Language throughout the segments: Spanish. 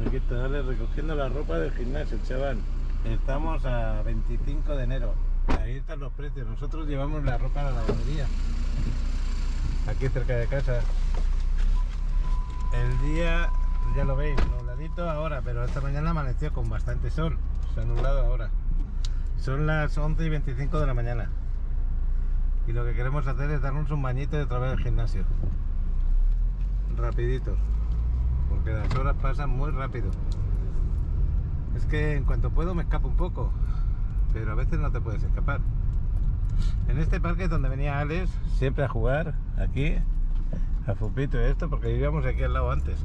Aquí está Ale recogiendo la ropa del gimnasio, chaval. Estamos a 25 de enero. Ahí están los precios. Nosotros llevamos la ropa a la lavandería. Aquí cerca de casa. El día, ya lo veis, nubladito ahora, pero esta mañana amaneció con bastante sol. Se ha nublado ahora. Son las 11:25 de la mañana. Y lo que queremos hacer es darnos un bañito de otra vez al gimnasio. Rapidito. Porque las horas pasan muy rápido. Es que en cuanto puedo me escapo un poco, pero a veces no te puedes escapar. En este parque es donde venía Alex siempre a jugar, aquí, a fupito y esto, porque vivíamos aquí al lado antes.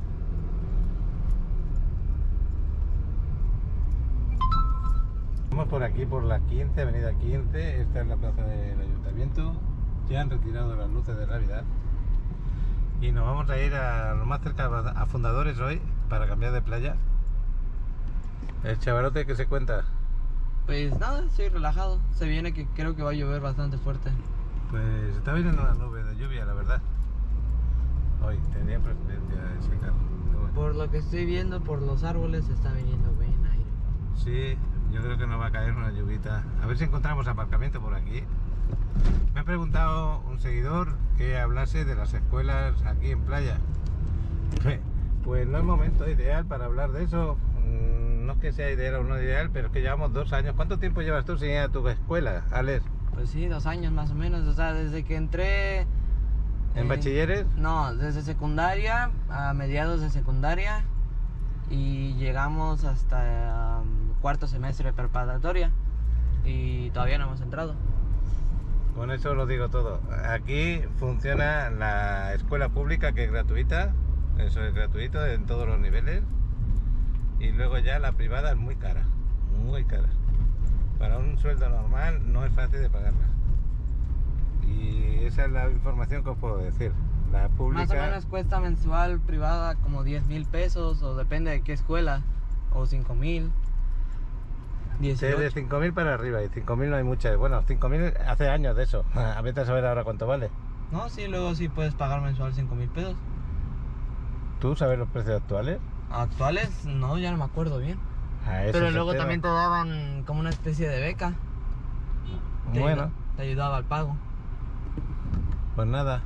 Vamos por aquí, por la 15, avenida 15, esta es la plaza del ayuntamiento. Ya han retirado las luces de Navidad. Y nos vamos a ir a lo más cerca a Fundadores hoy, para cambiar de playa. El chavalote que se cuenta. Pues nada, estoy relajado. Se viene que creo que va a llover bastante fuerte. Pues está viniendo una nube de lluvia, la verdad. Hoy tendría presidencia de secar. Bueno. Por lo que estoy viendo, por los árboles está viniendo buen aire. Sí, yo creo que nos va a caer una lluvita. A ver si encontramos aparcamiento por aquí. Me ha preguntado un seguidor que hablase de las escuelas aquí en playa. Pues no es momento ideal para hablar de eso. No es que sea ideal o no ideal, pero es que llevamos 2 años. ¿Cuánto tiempo llevas tú sin ir a tu escuela, Alex? Pues sí, 2 años más o menos. O sea, desde que entré... ¿En bachilleres? No, desde secundaria, a mediados de secundaria. Y llegamos hasta cuarto semestre de preparatoria. Y todavía no hemos entrado. Con eso lo digo todo. Aquí funciona la escuela pública, que es gratuita. Eso es gratuito en todos los niveles. Y luego ya la privada es muy cara. Muy cara. Para un sueldo normal no es fácil de pagarla. Y esa es la información que os puedo decir. La pública... Más o menos cuesta mensual privada como 10,000 pesos. O depende de qué escuela. O 5,000. De 5.000 para arriba, y 5.000 no hay muchas. Bueno, 5.000 hace años de eso. A ver a saber ahora cuánto vale. No, sí, luego sí puedes pagar mensual 5,000 pesos. ¿Tú sabes los precios actuales? Actuales, no, ya no me acuerdo bien. Ese Pero es el luego tema. también te daban como una especie de beca. Bueno, Te ayudaba al pago. pues nada.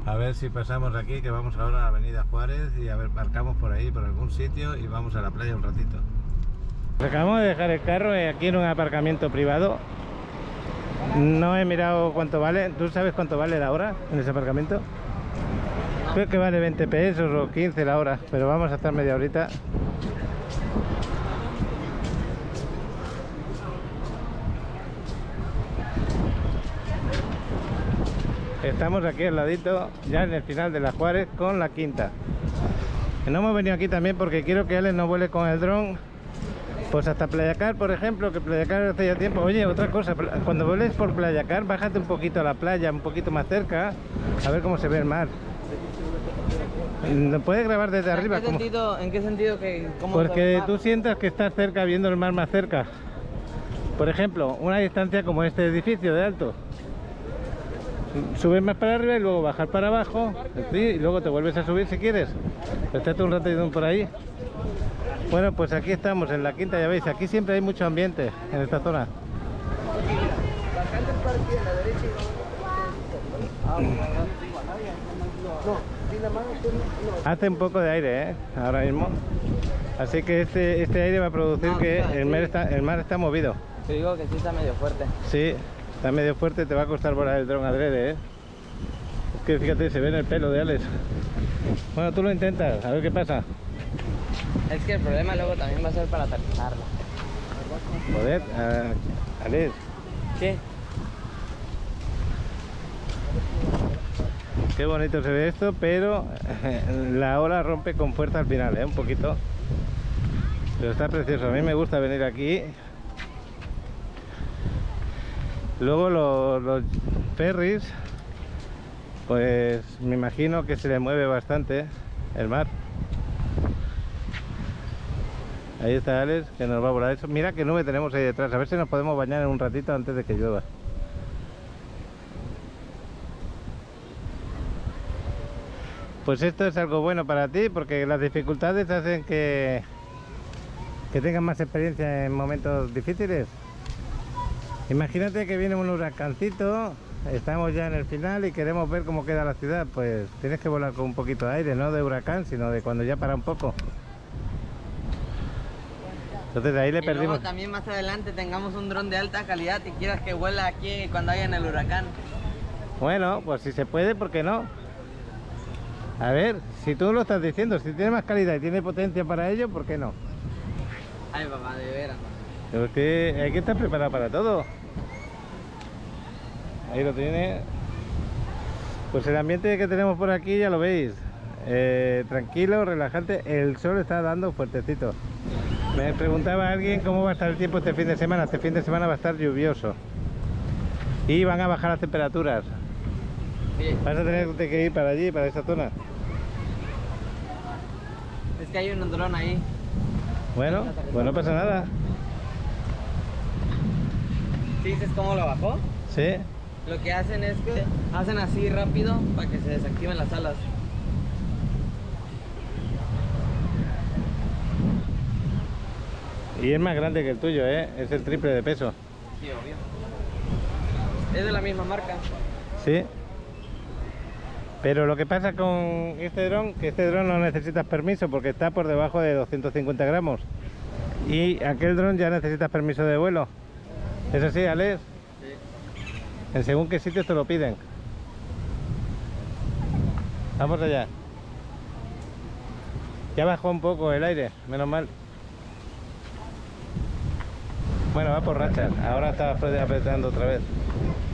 A ver si pasamos aquí, que vamos ahora a la avenida Juárez y a ver, marcamos por ahí, por algún sitio y vamos a la playa un ratito. Acabamos de dejar el carro aquí en un aparcamiento privado. No he mirado cuánto vale. ¿Tú sabes cuánto vale la hora en ese aparcamiento? Creo que vale 20 pesos o 15 la hora, pero vamos a estar media horita. Estamos aquí al ladito, ya en el final de la Juárez con la Quinta. No hemos venido aquí también porque quiero que Alex no vuele con el dron. Pues hasta Playacar, por ejemplo, que Playacar hace ya tiempo. Oye, otra cosa, cuando vueles por Playacar, bájate un poquito a la playa, un poquito más cerca, a ver cómo se ve el mar. ¿Lo puedes grabar desde arriba? ¿En qué sentido que cómo Porque grabar? tú sientas que estás cerca, viendo el mar más cerca. Por ejemplo, una distancia como este edificio de alto. Subes más para arriba y luego bajar para abajo, ¿sí? Y luego te vuelves a subir si quieres. Estate un ratito por ahí. Bueno, pues aquí estamos en la Quinta, ya veis, aquí siempre hay mucho ambiente en esta zona. Hace un poco de aire, ahora mismo. Así que este aire va a producir que el mar está movido. Te digo que sí está medio fuerte. Sí, está medio fuerte, te va a costar volar el dron adrede, Es que fíjate, se ve en el pelo de Alex. Bueno, tú lo intentas, a ver qué pasa. Es que el problema luego también va a ser para aterrizarla. Joder, Alex. ¿Qué? Qué bonito se ve esto, pero la ola rompe con fuerza al final, un poquito. Pero está precioso, a mí me gusta venir aquí. Luego los ferries, pues me imagino que se le mueve bastante el mar. Ahí está Alex, que nos va a volar eso. Mira qué nube tenemos ahí detrás, a ver si nos podemos bañar en un ratito antes de que llueva. Pues esto es algo bueno para ti porque las dificultades hacen que tengas más experiencia en momentos difíciles. Imagínate que viene un huracancito, estamos ya en el final y queremos ver cómo queda la ciudad. Pues tienes que volar con un poquito de aire, no de huracán, sino de cuando ya para un poco. Entonces ahí le Y perdimos. luego también más adelante tengamos un dron de alta calidad y quieras que vuela aquí cuando haya en el huracán. Bueno, pues si se puede, ¿por qué no? A ver, si tú lo estás diciendo, si tiene más calidad y tiene potencia para ello, ¿por qué no? Ay, papá, de veras. Porque hay que estar preparado para todo. Ahí lo tiene. Pues el ambiente que tenemos por aquí ya lo veis. Tranquilo, relajante. El sol está dando fuertecito. Me preguntaba alguien cómo va a estar el tiempo este fin de semana. Este fin de semana va a estar lluvioso. Y van a bajar las temperaturas. Oye, Vas a tener que ir para allí, para esa zona. es que hay un dron ahí. Bueno, pues no pasa nada. ¿Sí dices cómo lo bajó? Sí. Lo que hacen es que hacen así rápido para que se desactiven las alas. Y es más grande que el tuyo, ¿eh? Es el triple de peso. Sí, obvio. Es de la misma marca. Sí. Pero lo que pasa con este dron, que este dron no necesitas permiso porque está por debajo de 250 gramos. Y aquel dron ya necesitas permiso de vuelo. ¿Es así, Alex? Sí. En según qué sitios te lo piden. Vamos allá. Ya bajó un poco el aire, menos mal. Bueno, va por rachas. Ahora está apretando otra vez.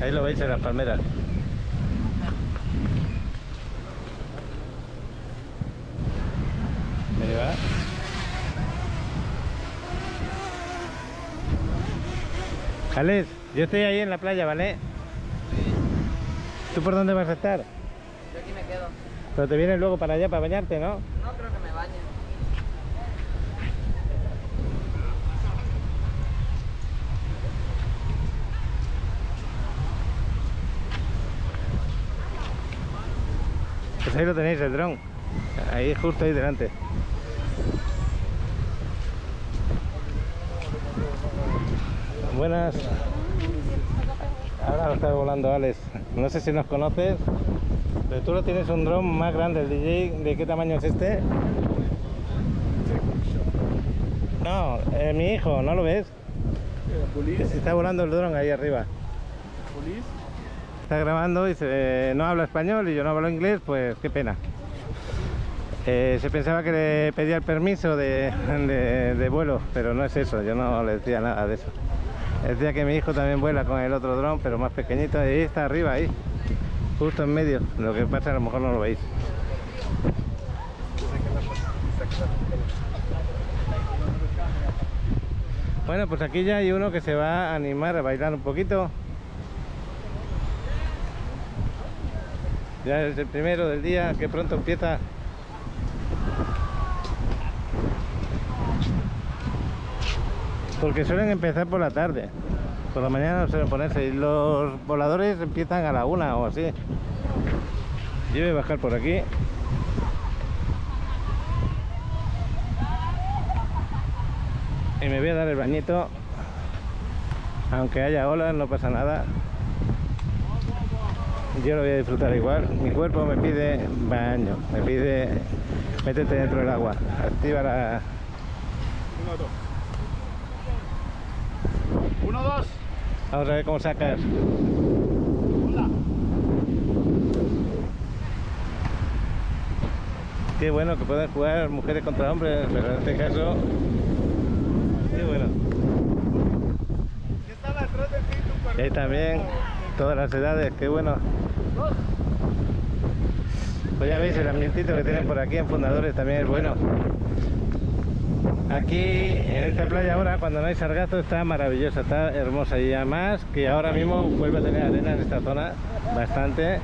Ahí lo veis en las palmeras. Ahí va. Alex, yo estoy ahí en la playa, ¿vale? ¿Tú por dónde vas a estar? Yo aquí me quedo. Pero te vienes luego para allá para bañarte, ¿no? No creo que me bañe. Pues ahí lo tenéis, el dron. Ahí, justo ahí delante. Buenas. Ahora lo está volando Alex. No sé si nos conoces, pero tú lo tienes un dron más grande. El DJ, ¿de qué tamaño es este? No, mi hijo, ¿no lo ves? Se está volando el dron ahí arriba. Está grabando y no habla español y yo no hablo inglés, pues qué pena. Se pensaba que le pedía el permiso de vuelo, pero no es eso, yo no le decía nada de eso. Decía que mi hijo también vuela con el otro dron, pero más pequeñito, y ahí está arriba, ahí, justo en medio. Lo que pasa, a lo mejor no lo veis. Bueno, pues aquí ya hay uno que se va a animar a bailar un poquito. Ya es el primero del día, que pronto empieza. Porque suelen empezar por la tarde. Por la mañana no suelen ponerse. Y los voladores empiezan a la 1 o así. Yo voy a bajar por aquí. Y me voy a dar el bañito. Aunque haya olas, no pasa nada. Yo lo voy a disfrutar igual. Mi cuerpo me pide baño, me pide métete dentro del agua, activa la... 1, 2. Vamos a ver cómo sacas. Qué bueno que puedan jugar mujeres contra hombres, pero en este caso... Qué bueno. Y ahí también, todas las edades, qué bueno. Pues ya veis, el ambientito que tienen por aquí en Fundadores también es bueno. Aquí en esta playa ahora, cuando no hay sargazo, está maravillosa, está hermosa. Y además que ahora mismo vuelve a tener arena en esta zona, bastante.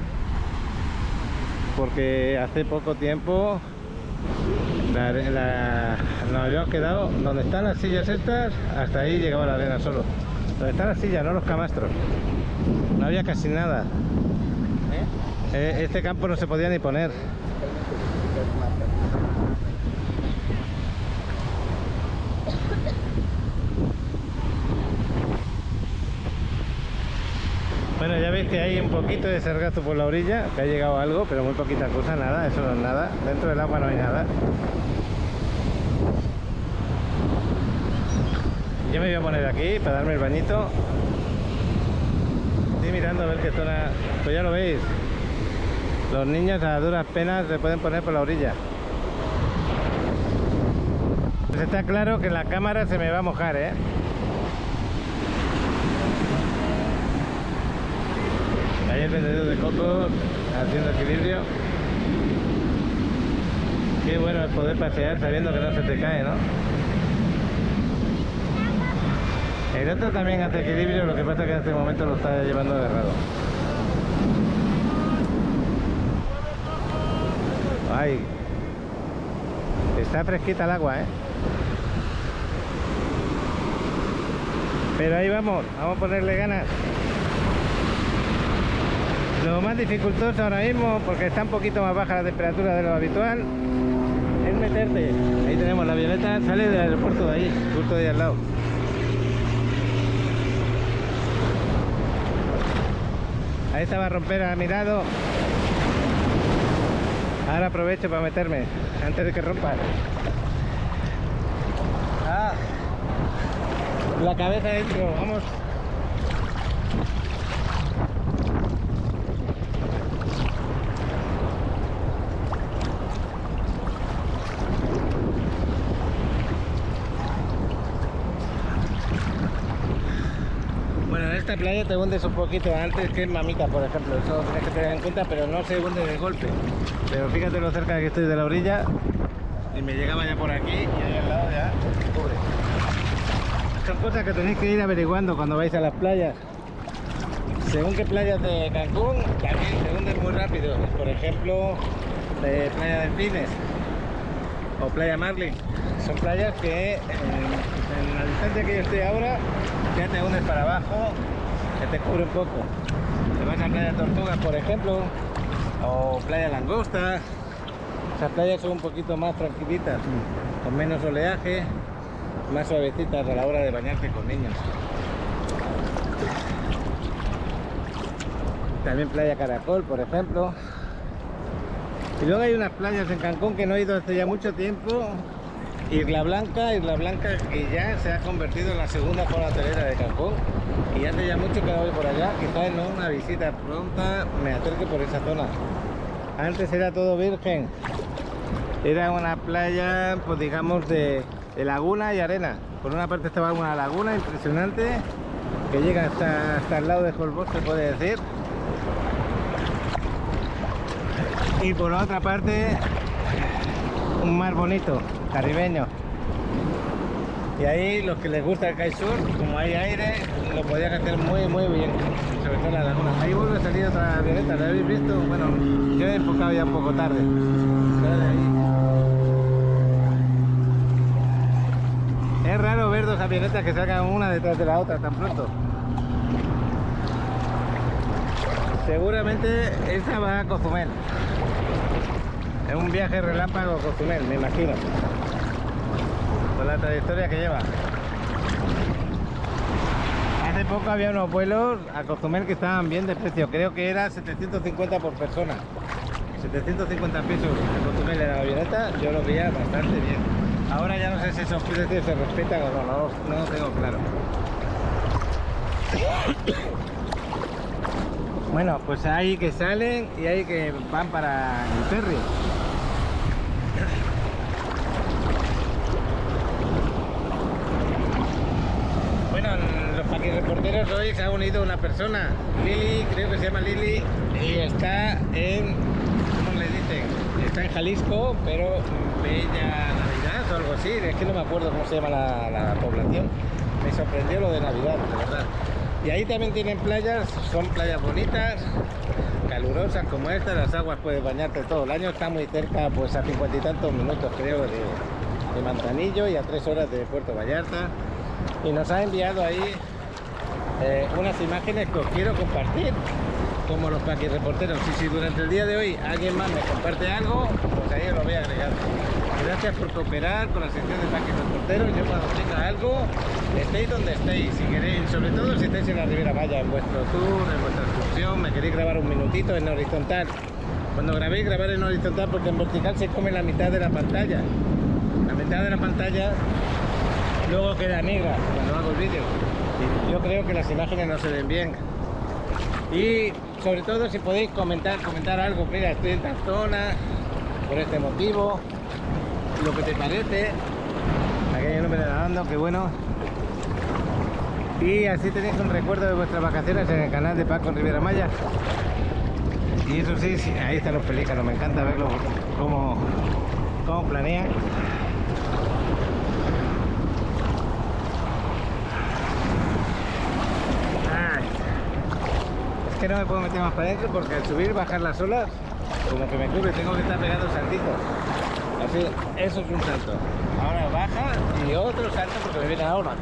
Porque hace poco tiempo nos habíamos quedado donde están las sillas estas, hasta ahí llegaba la arena solo. Donde están las sillas, no los camastros. No había casi nada. Este campo no se podía ni poner. Bueno, ya veis que hay un poquito de sargazo por la orilla, que ha llegado algo, pero muy poquita cosa, nada, eso no es nada. Dentro del agua no hay nada. Yo me voy a poner aquí para darme el bañito. Estoy mirando a ver qué zona... Pues ya lo veis. Los niños a duras penas se pueden poner por la orilla. Pues está claro que la cámara se me va a mojar, ¿eh? Ahí el vendedor de cocos haciendo equilibrio. Qué bueno es poder pasear sabiendo que no se te cae, ¿no? El otro también hace equilibrio, lo que pasa es que en este momento lo está llevando agarrado. Ay, está fresquita el agua, ¿eh? Pero ahí vamos a ponerle ganas. Lo más dificultoso ahora mismo, porque está un poquito más baja la temperatura de lo habitual, es meterte. Ahí tenemos la avioneta, sale del aeropuerto de ahí, justo de ahí al lado. Ahí estaba a romper a mi lado. Ahora aprovecho para meterme antes de que rompa. Ah, la cabeza dentro, vamos. Bueno, en esta playa te hundes un poquito antes que en Mamita, por ejemplo. Eso tienes que tener en cuenta, pero no se hunde de golpe. Pero fíjate lo cerca que estoy de la orilla. Y me llegaba ya por aquí y ahí al lado ya me cubre. Son cosas que tenéis que ir averiguando cuando vais a las playas. Según qué playas de Cancún, también se hunden muy rápido. Por ejemplo, de Playa Delfines o Playa Marlin. Son playas que en la distancia que yo estoy ahora ya te hundes para abajo, que te cubre un poco. Te vas a Playa Tortugas, por ejemplo, o Playa Langosta. Esas playas son un poquito más tranquilitas, con menos oleaje, más suavecitas a la hora de bañarte con niños. También Playa Caracol, por ejemplo. Y luego hay unas playas en Cancún que no he ido hace ya mucho tiempo. Isla Blanca que ya se ha convertido en la segunda zona hotelera de Cancún. Y hace ya mucho que no voy por allá. Quizás en una visita pronta me acerque por esa zona. Antes era todo virgen. Era una playa, pues digamos, de laguna y arena. Por una parte estaba una laguna impresionante que llega hasta el lado de Holbox, se puede decir. Y por la otra parte un mar bonito, caribeño. Y ahí los que les gusta el kitesurf, como hay aire, lo podían hacer muy bien, sobre todo en la laguna. Ahí vuelve a salir otra avioneta, ¿la habéis visto? Bueno, yo he enfocado ya un poco tarde. Es raro ver dos avionetas que salgan una detrás de la otra tan pronto. Seguramente esta va a Cozumel. Es un viaje relámpago a Cozumel, me imagino. Con la trayectoria que lleva. Hace poco había unos vuelos a Cozumel que estaban bien de precio. Creo que era 750 por persona. 750 pesos a Cozumel en la avioneta. Yo lo veía bastante bien. Ahora ya no sé si esos precios se respetan o no lo tengo claro. Bueno, pues hay que salen y hay que van para el ferry. Bueno, los paquirreporteros hoy se ha unido una persona, Lili, creo que se llama Lili, y está en, ¿cómo le dicen? Está en Jalisco, pero Bella Navidad o algo así, es que no me acuerdo cómo se llama la población. Me sorprendió lo de Navidad, de verdad. Y ahí también tienen playas, son playas bonitas, calurosas como esta, las aguas puedes bañarte todo el año, está muy cerca, pues a 50 y tantos minutos creo de Manzanillo y a 3 horas de Puerto Vallarta. Y nos ha enviado ahí unas imágenes que os quiero compartir. como los paquirreporteros. Y si durante el día de hoy alguien más me comparte algo, pues ahí os lo voy a agregar. Gracias por cooperar con la sección de paquirreporteros. Yo cuando tenga algo, estéis donde estéis, si queréis, sobre todo si estáis en la Riviera Maya, en vuestro tour, en vuestra excursión, me queréis grabar un minutito en horizontal. Cuando grabéis, grabar en horizontal, porque en vertical se come la mitad de la pantalla. La mitad de la pantalla luego queda negra cuando hago el vídeo. Y yo creo que las imágenes no se ven bien. Y sobre todo si podéis comentar algo, mira, estoy en tal zona por este motivo, lo que te parece. Aquí hay un hombre nadando, qué bueno. Y así tenéis un recuerdo de vuestras vacaciones en el canal de Paco Riviera Maya. Y eso sí, ahí están los pelícanos, me encanta verlos cómo planean. Es que no me puedo meter más para adentro porque al subir y bajar las olas como que me cubre, tengo que estar pegando saltitos. Así, eso es un salto. Ahora baja y otro salto porque me viene la ola.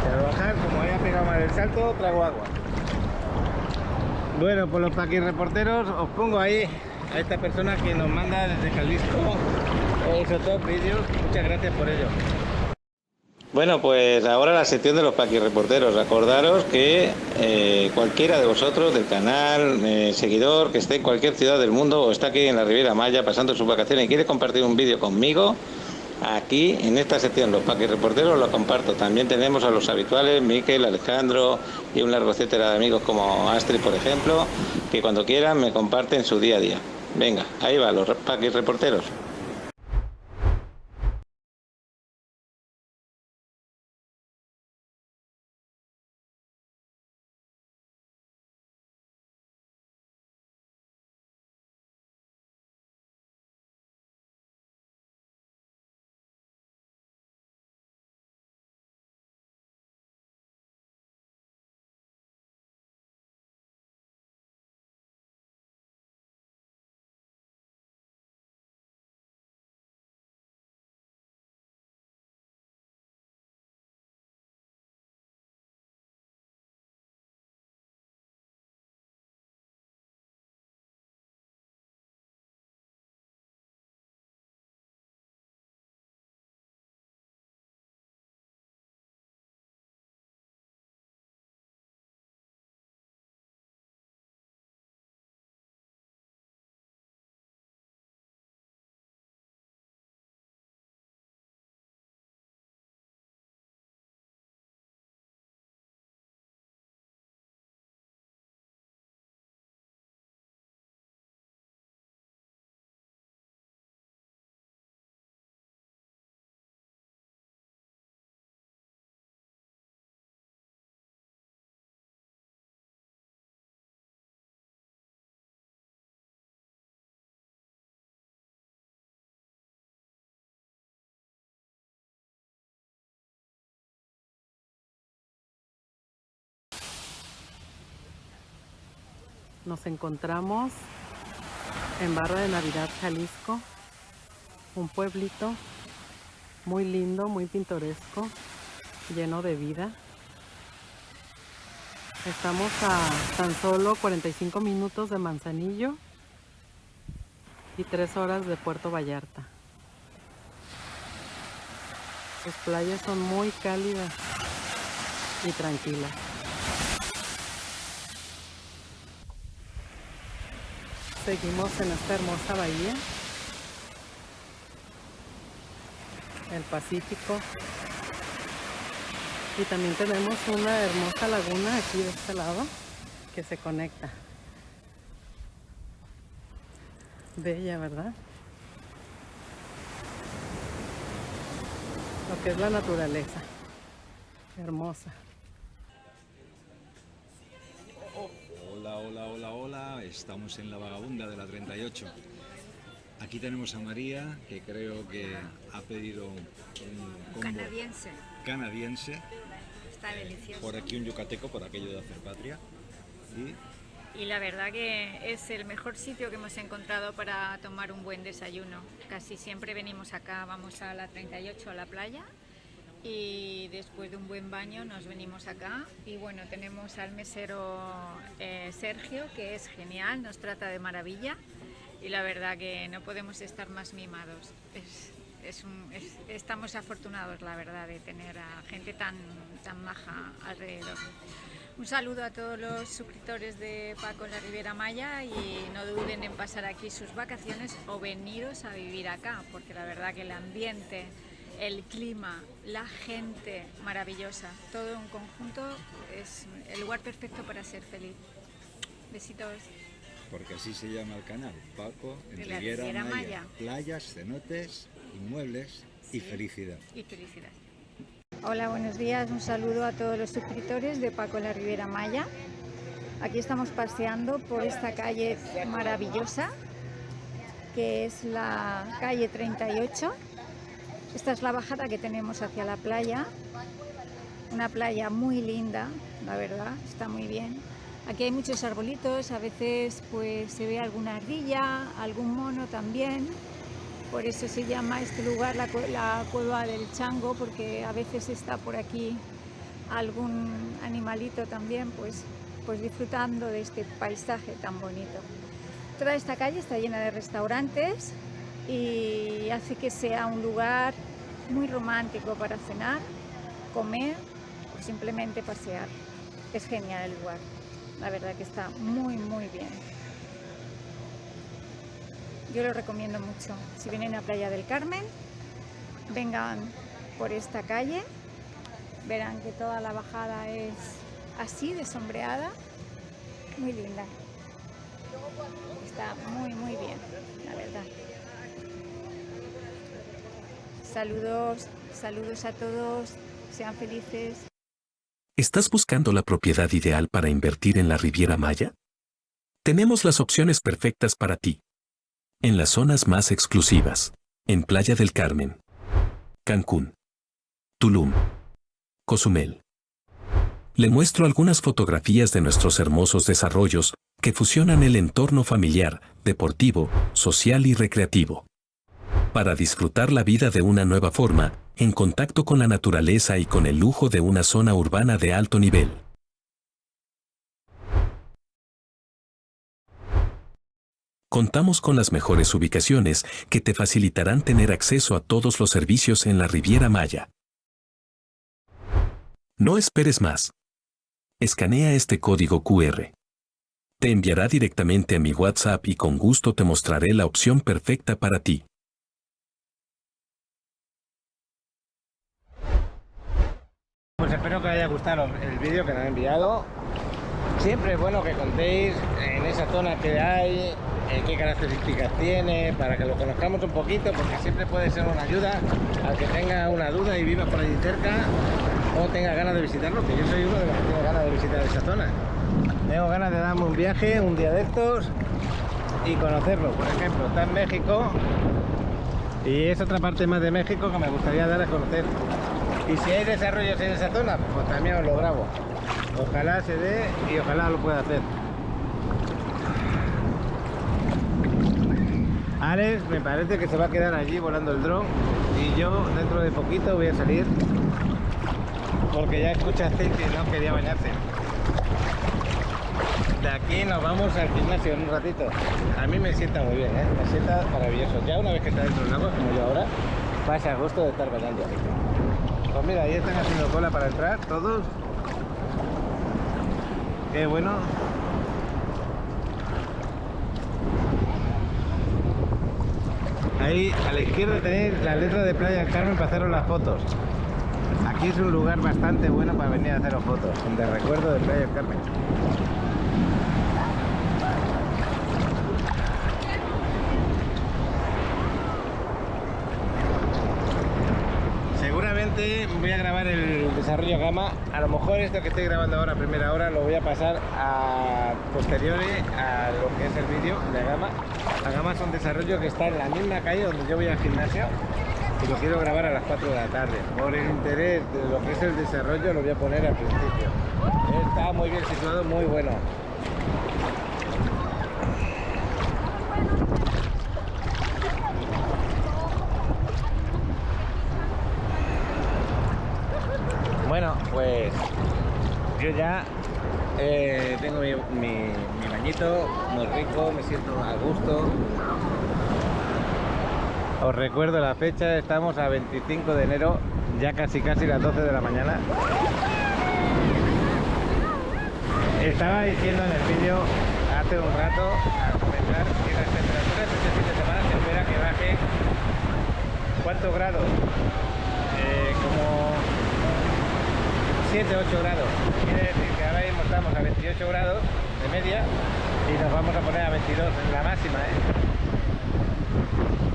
Pero bajar, como haya pegado mal el salto, trago agua. Bueno, pues los paquirreporteros os pongo ahí a esta persona que nos manda desde Jalisco esos dos vídeos. Muchas gracias por ello. Bueno, pues ahora la sección de los paquirreporteros. Acordaros que cualquiera de vosotros del canal, seguidor, que esté en cualquier ciudad del mundo o está aquí en la Riviera Maya pasando sus vacaciones y quiere compartir un vídeo conmigo, aquí en esta sección, los paquirreporteros, lo comparto. También tenemos a los habituales, Miquel, Alejandro y un largo etcétera de amigos como Astrid, por ejemplo, que cuando quieran me comparten su día a día. Venga, ahí va, los paquirreporteros. Nos encontramos en Barra de Navidad, Jalisco, un pueblito muy lindo, muy pintoresco, lleno de vida. Estamos a tan solo 45 minutos de Manzanillo y 3 horas de Puerto Vallarta. Sus playas son muy cálidas y tranquilas. Seguimos en esta hermosa bahía, el Pacífico, y también tenemos una hermosa laguna aquí de este lado que se conecta. Bella, ¿verdad? Lo que es la naturaleza, hermosa. Hola, hola, hola, hola, estamos en la Vagabunda de la 38. Aquí tenemos a María, que creo que ha pedido un combo canadiense. Está delicioso. Por aquí un yucateco, por aquello de hacer patria. Y la verdad que es el mejor sitio que hemos encontrado para tomar un buen desayuno. Casi siempre venimos acá, vamos a la 38 a la playa y después de un buen baño nos venimos acá y bueno, tenemos al mesero Sergio, que es genial, nos trata de maravilla y la verdad que no podemos estar más mimados. Estamos afortunados, la verdad, de tener a gente tan maja alrededor. Un saludo a todos los suscriptores de Paco en la Riviera Maya y no duden en pasar aquí sus vacaciones o veniros a vivir acá, porque la verdad que el ambiente, el clima, la gente maravillosa, todo en conjunto es el lugar perfecto para ser feliz. Besitos. Porque así se llama el canal, Paco en De la Riviera Riviera Maya. Maya. Playas, cenotes, inmuebles y felicidad. Y felicidad. Hola, buenos días. Un saludo a todos los suscriptores de Paco en la Riviera Maya. Aquí estamos paseando por esta calle maravillosa, que es la calle 38. Esta es la bajada que tenemos hacia la playa. Una playa muy linda, la verdad, está muy bien. Aquí hay muchos arbolitos, a veces pues se ve alguna ardilla, algún mono también. Por eso se llama este lugar la Cueva del Chango, porque a veces está por aquí algún animalito también, pues disfrutando de este paisaje tan bonito. Toda esta calle está llena de restaurantes y hace que sea un lugar muy romántico para cenar, comer o simplemente pasear. Es genial el lugar, la verdad que está muy bien. Yo lo recomiendo mucho. Si vienen a Playa del Carmen, vengan por esta calle, verán que toda la bajada es así, de sombreada, muy linda. Está muy bien, la verdad. Saludos a todos, sean felices. ¿Estás buscando la propiedad ideal para invertir en la Riviera Maya? Tenemos las opciones perfectas para ti. En las zonas más exclusivas, en Playa del Carmen, Cancún, Tulum, Cozumel. Le muestro algunas fotografías de nuestros hermosos desarrollos que fusionan el entorno familiar, deportivo, social y recreativo. Para disfrutar la vida de una nueva forma, en contacto con la naturaleza y con el lujo de una zona urbana de alto nivel. Contamos con las mejores ubicaciones que te facilitarán tener acceso a todos los servicios en la Riviera Maya. No esperes más. Escanea este código QR. Te enviará directamente a mi WhatsApp y con gusto te mostraré la opción perfecta para ti. Pues espero que os haya gustado el vídeo que nos han enviado. Siempre es bueno que contéis en esa zona que hay, qué características tiene, para que lo conozcamos un poquito, porque siempre puede ser una ayuda al que tenga una duda y viva por allí cerca o tenga ganas de visitarlo, que yo soy uno de los que tiene ganas de visitar esa zona. Tengo ganas de darme un viaje un día de estos y conocerlo. Por ejemplo, está en México y es otra parte más de México que me gustaría dar a conocer. Y si hay desarrollos en esa zona, pues también os lo grabo. Ojalá se dé y ojalá lo pueda hacer. Alex me parece que se va a quedar allí volando el dron y yo dentro de poquito voy a salir porque ya escuchaste que no quería bañarse. De aquí nos vamos al gimnasio en un ratito. A mí me sienta muy bien, me sienta maravilloso. Ya una vez que está dentro del agua, como yo ahora, pasa a gusto de estar bañando. Pues mira, ahí están haciendo cola para entrar todos. Qué bueno. Ahí a la izquierda tenéis la letra de Playa del Carmen para haceros las fotos. Aquí es un lugar bastante bueno para venir a haceros fotos, de recuerdo de Playa del Carmen. Seguramente voy a grabar el desarrollo Gama. A lo mejor esto que estoy grabando ahora a primera hora lo voy a pasar a posteriori a lo que es el vídeo de Gama. La Gama es un desarrollo que está en la misma calle donde yo voy al gimnasio y lo quiero grabar a las 4 de la tarde. Por el interés de lo que es el desarrollo lo voy a poner al principio. Está muy bien situado, muy bueno. Pues yo ya tengo mi bañito muy rico, me siento a gusto. Os recuerdo la fecha, estamos a 25 de enero, ya casi las 12 de la mañana. Estaba diciendo en el vídeo hace un rato al comenzar que las temperaturas este fin de semana se espera que bajen. ¿Cuántos grados? Como 7-8 grados. Quiere decir que ahora mismo estamos a 28 grados de media y nos vamos a poner a 22 en la máxima,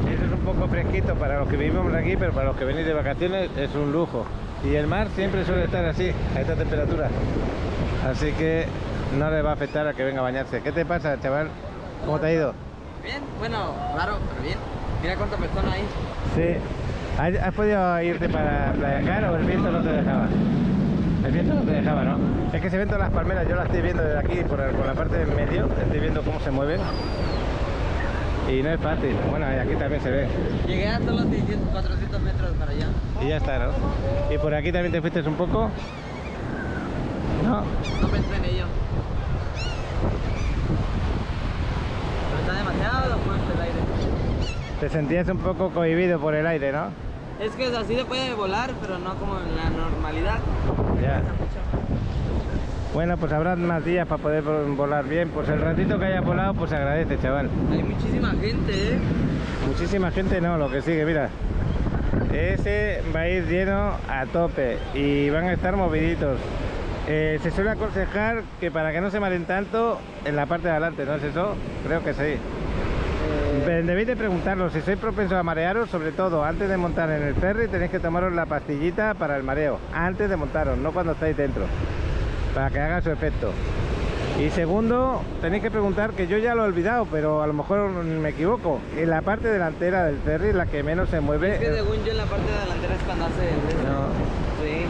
Eso es un poco fresquito para los que vivimos aquí, pero para los que venís de vacaciones es un lujo. Y el mar siempre suele estar así, a esta temperatura. Así que no le va a afectar a que venga a bañarse. ¿Qué te pasa, chaval? ¿Cómo te ha ido? Bien, bueno, raro, pero bien. Mira cuántas personas hay. Sí. ¿Has podido irte para Playa Cara o el viento no te dejaba? El viento no te dejaba, ¿no? Es que se ven todas las palmeras, yo las estoy viendo desde aquí por la parte del medio, estoy viendo cómo se mueven. Y no es fácil. Bueno, aquí también se ve. Llegué hasta los 400 metros para allá. Y ya está, ¿no? ¿Y por aquí también te fuiste un poco? No. No pensé en ello. Pero está demasiado fuerte el aire. Te sentías un poco cohibido por el aire, ¿no? Es que así se puede volar, pero no como en la normalidad. Ya. Bueno, pues habrá más días para poder volar bien. Pues el ratito que hayas volado, pues se agradece, chaval. Hay muchísima gente, Muchísima gente no, lo que sigue, mira. Ese va a ir lleno a tope y van a estar moviditos. Se suele aconsejar que para que no se maren tanto en la parte de adelante, ¿no es eso? Creo que sí. Debéis de preguntarlo, si sois propensos a marearos, sobre todo antes de montar en el ferry tenéis que tomaros la pastillita para el mareo, antes de montaros, no cuando estáis dentro, para que haga su efecto. Y segundo, tenéis que preguntar, que yo ya lo he olvidado, pero a lo mejor me equivoco, en la parte delantera del ferry, la que menos se mueve... Es que según yo en la parte delantera es cuando hace el... No. Sí.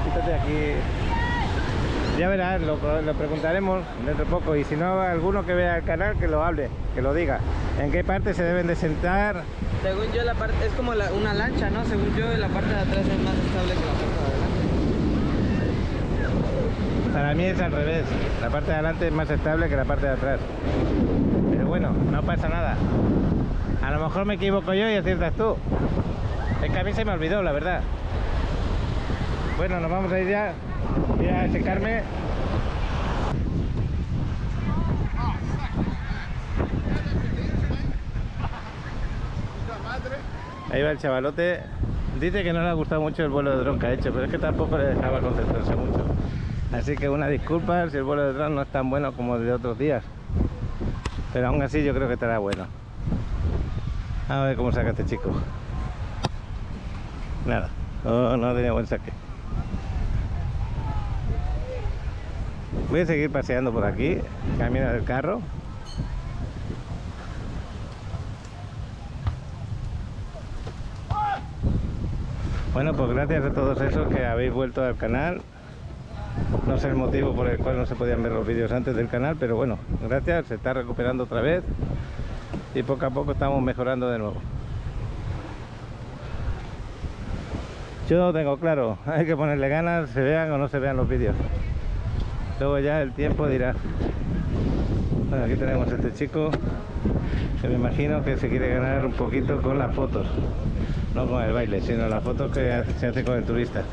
Quítate aquí. Ya verás, lo preguntaremos dentro de poco, y si no, alguno que vea el canal que lo hable, que lo diga. ¿En qué parte se deben de sentar? Según yo la parte, es como una lancha, ¿no? Según yo la parte de atrás es más estable que la parte de adelante. Para mí es al revés, la parte de adelante es más estable que la parte de atrás. Pero bueno, no pasa nada. A lo mejor me equivoco yo y aciertas tú. Es que a mí se me olvidó, la verdad. Bueno, nos vamos a ir ya. Voy a secarme. Ahí va el chavalote. Dice que no le ha gustado mucho el vuelo de dron que ha hecho, pero es que tampoco le dejaba concentrarse mucho. Así que una disculpa si el vuelo de dron no es tan bueno como de otros días. Pero aún así yo creo que estará bueno. A ver cómo saca este chico. Nada, no tenía buen saque. Voy a seguir paseando por aquí, camino del carro. Bueno, pues gracias a todos esos que habéis vuelto al canal. No sé el motivo por el cual no se podían ver los vídeos antes del canal, pero bueno, gracias, se está recuperando otra vez y poco a poco estamos mejorando de nuevo. Yo no tengo claro, hay que ponerle ganas, se vean o no se vean los vídeos. Luego ya el tiempo dirá. Bueno, aquí tenemos a este chico que me imagino que se quiere ganar un poquito con las fotos. No con el baile, sino las fotos que se hace con el turista.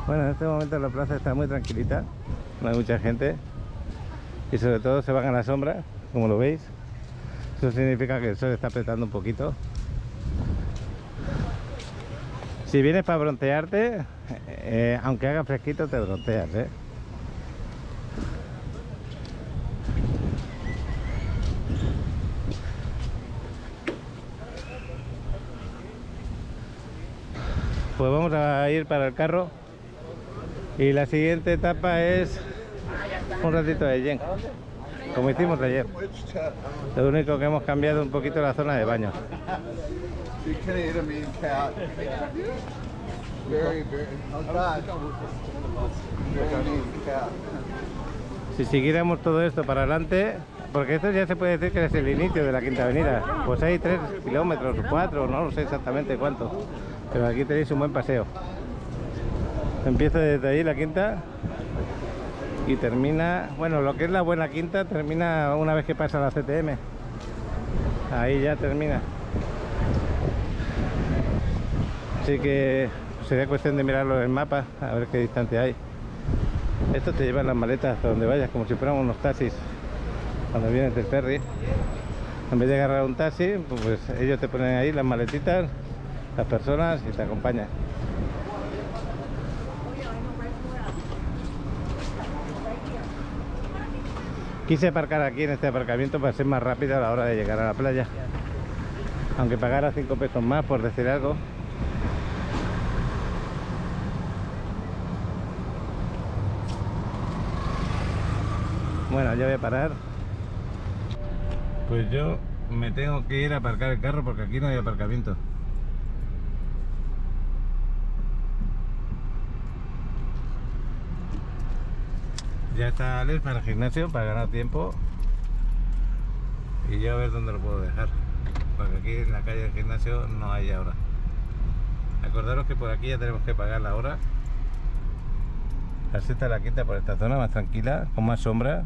Bueno, en este momento la plaza está muy tranquilita, no hay mucha gente y sobre todo se van a la sombra, como lo veis. Eso significa que el sol está apretando un poquito. Si vienes para broncearte, aunque haga fresquito te bronceas, ¿eh? Pues vamos a ir para el carro. Y la siguiente etapa es un ratito de yen, como hicimos ayer. Lo único que hemos cambiado un poquito la zona de baño. Big Canadian cat. Very, very. Very mean cat. Si siguiéramos todo esto para adelante, porque esto ya se puede decir que es el inicio de la Quinta Avenida, pues hay 3 kilómetros, 4, no lo sé exactamente cuánto, pero aquí tenéis un buen paseo. Empieza desde ahí la Quinta y termina, bueno, lo que es la buena Quinta termina una vez que pasa la CTM, ahí ya termina. Así que sería cuestión de mirarlo en el mapa, a ver qué distancia hay. Esto te lleva las maletas a donde vayas, como si fuéramos unos taxis. Cuando vienes del ferry, en vez de agarrar un taxi, pues ellos te ponen ahí las maletitas, las personas y te acompañan. Quise aparcar aquí en este aparcamiento para ser más rápido a la hora de llegar a la playa. Aunque pagara 5 pesos más, por decir algo. Bueno, ya voy a parar. Pues yo me tengo que ir a aparcar el carro porque aquí no hay aparcamiento. Ya está Alex para el gimnasio, para ganar tiempo. Y yo a ver dónde lo puedo dejar. Porque aquí en la calle del gimnasio no hay ahora. Acordaros que por aquí ya tenemos que pagar la hora. La sexta, la quinta por esta zona, más tranquila, con más sombra.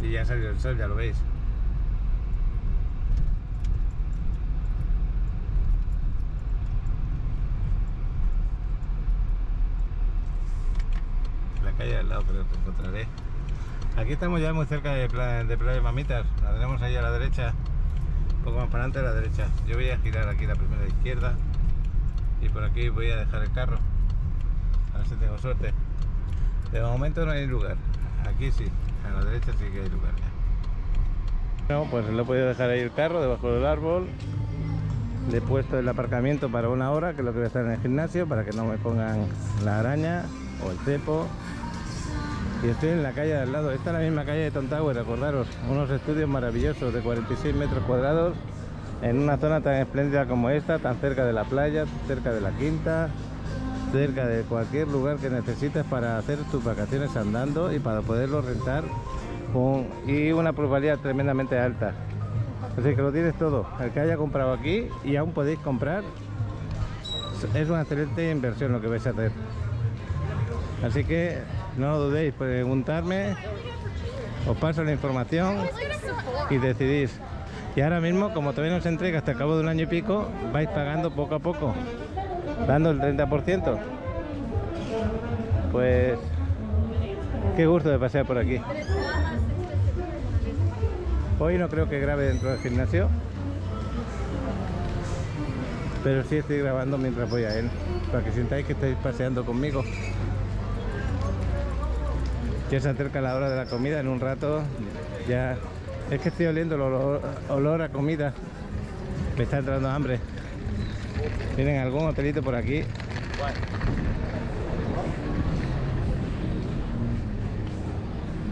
Y ya salió el sol, ya lo veis. La calle al lado creo que encontraré. Aquí estamos ya muy cerca de Playa Mamitas. La tenemos ahí a la derecha, un poco más para adelante a la derecha. Yo voy a girar aquí la primera izquierda y por aquí voy a dejar el carro. A ver si tengo suerte. De momento no hay lugar. Aquí sí, a la derecha sí que hay lugar ya. No, pues lo he podido dejar ahí el carro debajo del árbol. Le he puesto el aparcamiento para 1 hora, que es lo que voy a estar en el gimnasio, para que no me pongan la araña o el cepo. Y estoy en la calle de al lado. Esta es la misma calle de Tom Tower, acordaros. Unos estudios maravillosos de 46 metros cuadrados en una zona tan espléndida como esta, tan cerca de la playa, cerca de la Quinta, cerca de cualquier lugar que necesites para hacer tus vacaciones andando y para poderlo rentar y una plusvalía tremendamente alta. Así que lo tienes todo. El que haya comprado aquí y aún podéis comprar, es una excelente inversión lo que vais a hacer. Así que no lo dudéis, preguntarme, os paso la información y decidís. Y ahora mismo, como todavía no se entrega hasta el cabo de 1 año y pico, vais pagando poco a poco, dando el 30%. Pues qué gusto de pasear por aquí. Hoy no creo que grabe dentro del gimnasio, pero sí estoy grabando mientras voy a él, para que sintáis que estáis paseando conmigo. Ya se acerca la hora de la comida, en un rato ya... Es que estoy oliendo el olor a comida. Me está entrando hambre. ¿Tienen algún hotelito por aquí?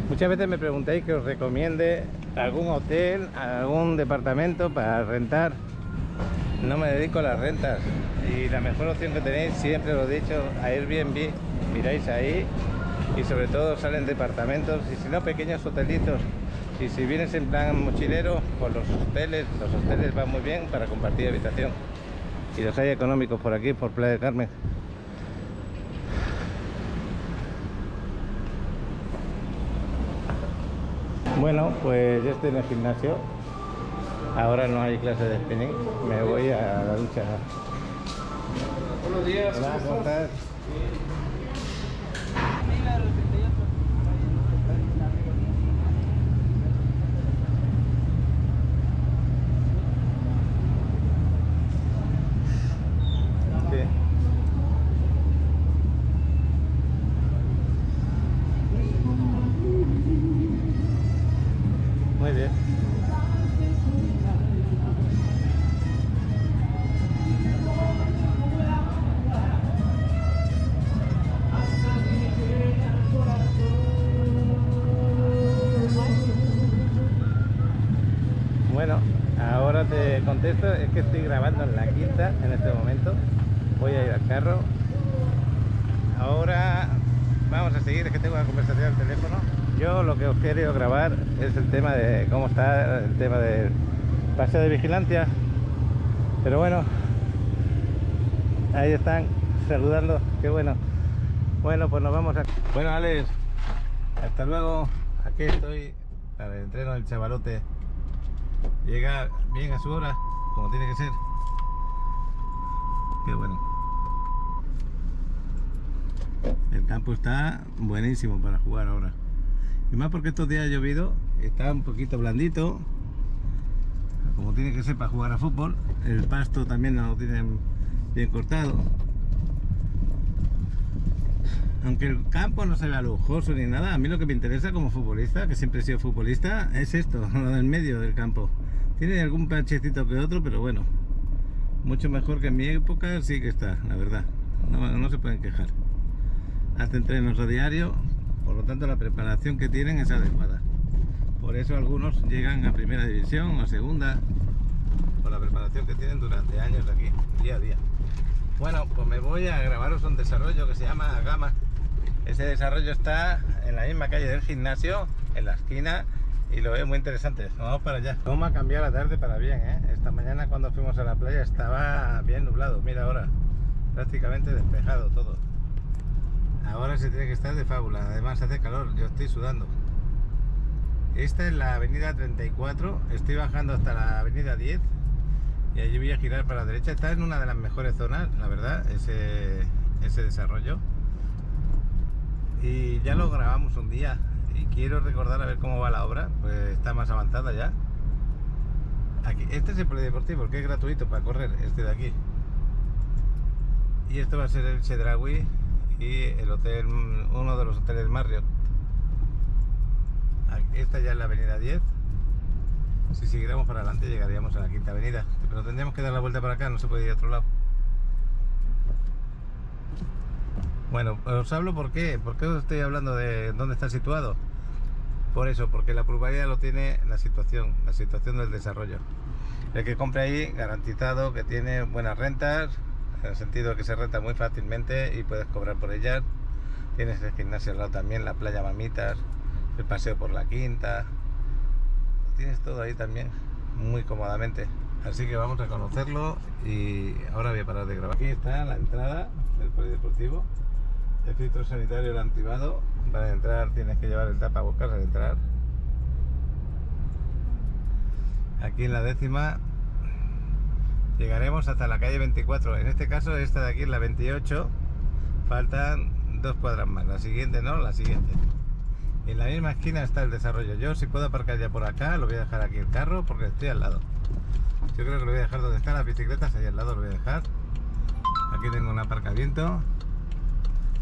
Muchas veces me preguntáis que os recomiende algún hotel, algún departamento para rentar. No me dedico a las rentas. Y la mejor opción que tenéis, siempre lo he dicho, a Airbnb. Miráis ahí y sobre todo salen departamentos y si no pequeños hotelitos. Y si vienes en plan mochilero, pues los hoteles van muy bien para compartir habitación. Y los hay económicos por aquí, por Playa del Carmen. Bueno, pues ya estoy en el gimnasio. Ahora no hay clase de spinning. Me voy a la ducha. Buenos días. Hola, ¿cómo estás? Muy bien. Bueno, ahora te contesto, es que estoy grabando en la quinta en este momento. Voy a ir al carro. Ahora vamos a seguir, es que tengo una conversación al teléfono. Yo lo que os quiero grabar es el tema de cómo está el tema del paseo de vigilancia. Pero bueno, ahí están saludando, qué bueno. Bueno, pues nos vamos a... Bueno, Alex, hasta luego. Aquí estoy para el entreno del chavalote. Llega bien a su hora, como tiene que ser. Qué bueno. El campo está buenísimo para jugar ahora. Y más porque estos días ha llovido, está un poquito blandito, como tiene que ser para jugar a fútbol. El pasto también lo tienen bien cortado. Aunque el campo no se vea lujoso ni nada, a mí lo que me interesa como futbolista, que siempre he sido futbolista, es esto, lo del medio del campo. Tiene algún panchecito que otro, pero bueno, mucho mejor que en mi época sí que está, la verdad. No se pueden quejar. Hacen entrenos a diario, por lo tanto la preparación que tienen es adecuada. Por eso algunos llegan a primera división o a segunda, por la preparación que tienen durante años aquí, día a día. Bueno, pues me voy a grabaros un desarrollo que se llama Agama. Ese desarrollo está en la misma calle del gimnasio, en la esquina, y lo veo muy interesante. Vamos para allá. Vamos a cambiar la tarde para bien, ¿eh? Esta mañana cuando fuimos a la playa estaba bien nublado. Mira ahora, prácticamente despejado todo. Ahora se tiene que estar de fábula. Además hace calor, yo estoy sudando. Esta es la avenida 34. Estoy bajando hasta la avenida 10 y allí voy a girar para la derecha. Está en una de las mejores zonas, la verdad, ese desarrollo. Y ya lo grabamos un día y quiero recordar a ver cómo va la obra, pues está más avanzada ya. Aquí, este es el polideportivo, que es gratuito para correr, este de aquí. Y esto va a ser el Chedraui y el hotel, uno de los hoteles Marriott. Esta ya es la avenida 10. Si siguiéramos para adelante llegaríamos a la quinta avenida, pero tendríamos que dar la vuelta para acá, no se puede ir a otro lado. Bueno, os hablo por qué os estoy hablando de dónde está situado. Por eso, porque la plusvalía lo tiene la situación del desarrollo. El que compre ahí, garantizado que tiene buenas rentas, en el sentido de que se renta muy fácilmente y puedes cobrar por ellas. Tienes el gimnasio al lado también, la playa Mamitas, el paseo por la quinta. Tienes todo ahí también, muy cómodamente. Así que vamos a conocerlo y ahora voy a parar de grabar. Aquí está la entrada del polideportivo. El filtro sanitario, el antibado. Para entrar tienes que llevar el tapabocas al entrar. Aquí en la 10ª llegaremos hasta la calle 24. En este caso esta de aquí es la 28. Faltan 2 cuadras más. La siguiente no, la siguiente. En la misma esquina está el desarrollo. Yo si puedo aparcar ya por acá, lo voy a dejar aquí el carro porque estoy al lado. Yo creo que lo voy a dejar donde están las bicicletas, ahí al lado lo voy a dejar. Aquí tengo un aparcamiento.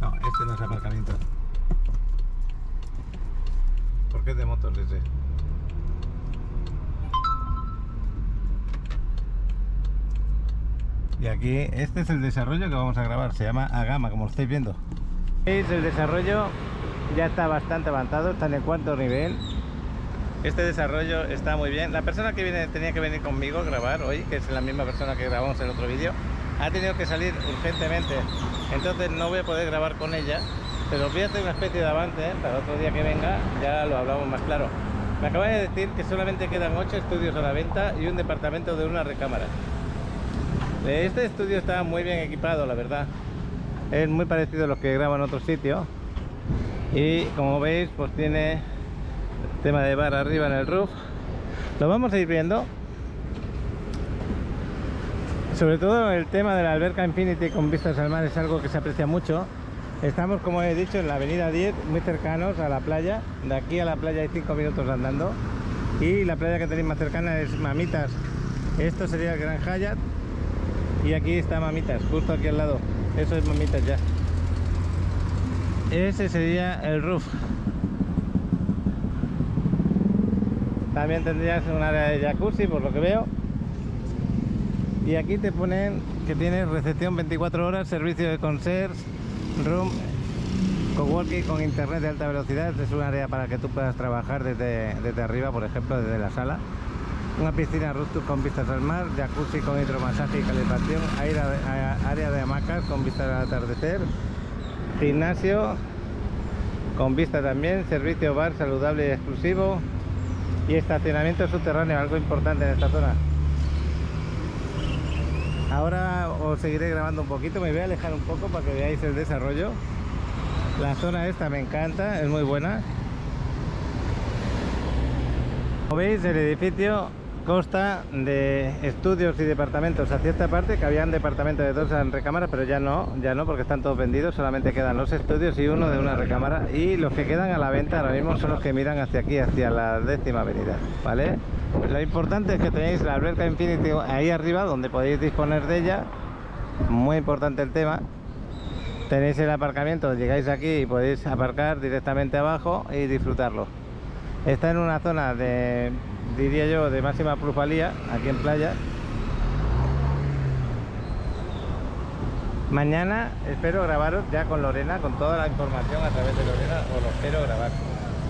No, este no es aparcamiento. Porque es de motos ese. Y aquí, este es el desarrollo que vamos a grabar. Se llama Agama, como lo estáis viendo. ¿Veis? El desarrollo ya está bastante avanzado, está en el 4º nivel. Este desarrollo está muy bien. La persona que viene tenía que venir conmigo a grabar hoy, que es la misma persona que grabamos el otro vídeo, ha tenido que salir urgentemente, entonces no voy a poder grabar con ella, pero os voy a hacer una especie de avance, ¿eh? Para otro día que venga ya lo hablamos más claro. Me acaba de decir que solamente quedan 8 estudios a la venta y un departamento de una recámara. Este estudio está muy bien equipado, la verdad. Es muy parecido a los que graban en otro sitio. Y como veis, pues tiene tema de bar arriba en el roof. Lo vamos a ir viendo. Sobre todo el tema de la alberca Infinity con vistas al mar es algo que se aprecia mucho. Estamos, como he dicho, en la avenida 10, muy cercanos a la playa. De aquí a la playa hay 5 minutos andando. Y la playa que tenéis más cercana es Mamitas. Esto sería el Gran Hyatt. Y aquí está Mamitas, justo aquí al lado. Eso es Mamitas ya. Ese sería el roof. También tendrías un área de jacuzzi, por lo que veo. Y aquí te ponen que tienes recepción 24 horas, servicio de concierge, room, coworking con internet de alta velocidad. Es un área para que tú puedas trabajar desde arriba, por ejemplo, desde la sala. Una piscina rooftop con vistas al mar, jacuzzi con hidromasaje y calefacción, área de hamacas con vistas al atardecer, gimnasio con vista también, servicio bar saludable y exclusivo y estacionamiento subterráneo, algo importante en esta zona. Ahora os seguiré grabando un poquito, me voy a alejar un poco para que veáis el desarrollo. La zona esta me encanta, es muy buena. Como veis, el edificio consta de estudios y departamentos hacia esta parte, que habían departamentos de 2 recámaras, pero ya no porque están todos vendidos, solamente quedan los estudios y uno de una recámara, y los que quedan a la venta ahora mismo son los que miran hacia aquí, hacia la 10ª avenida, ¿vale? Lo importante es que tenéis la alberca Infinity ahí arriba, donde podéis disponer de ella, muy importante el tema. Tenéis el aparcamiento, llegáis aquí y podéis aparcar directamente abajo y disfrutarlo. Está en una zona de, diría yo, de máxima plusvalía, aquí en playa. Mañana espero grabaros ya con Lorena, con toda la información a través de Lorena, os lo espero grabar.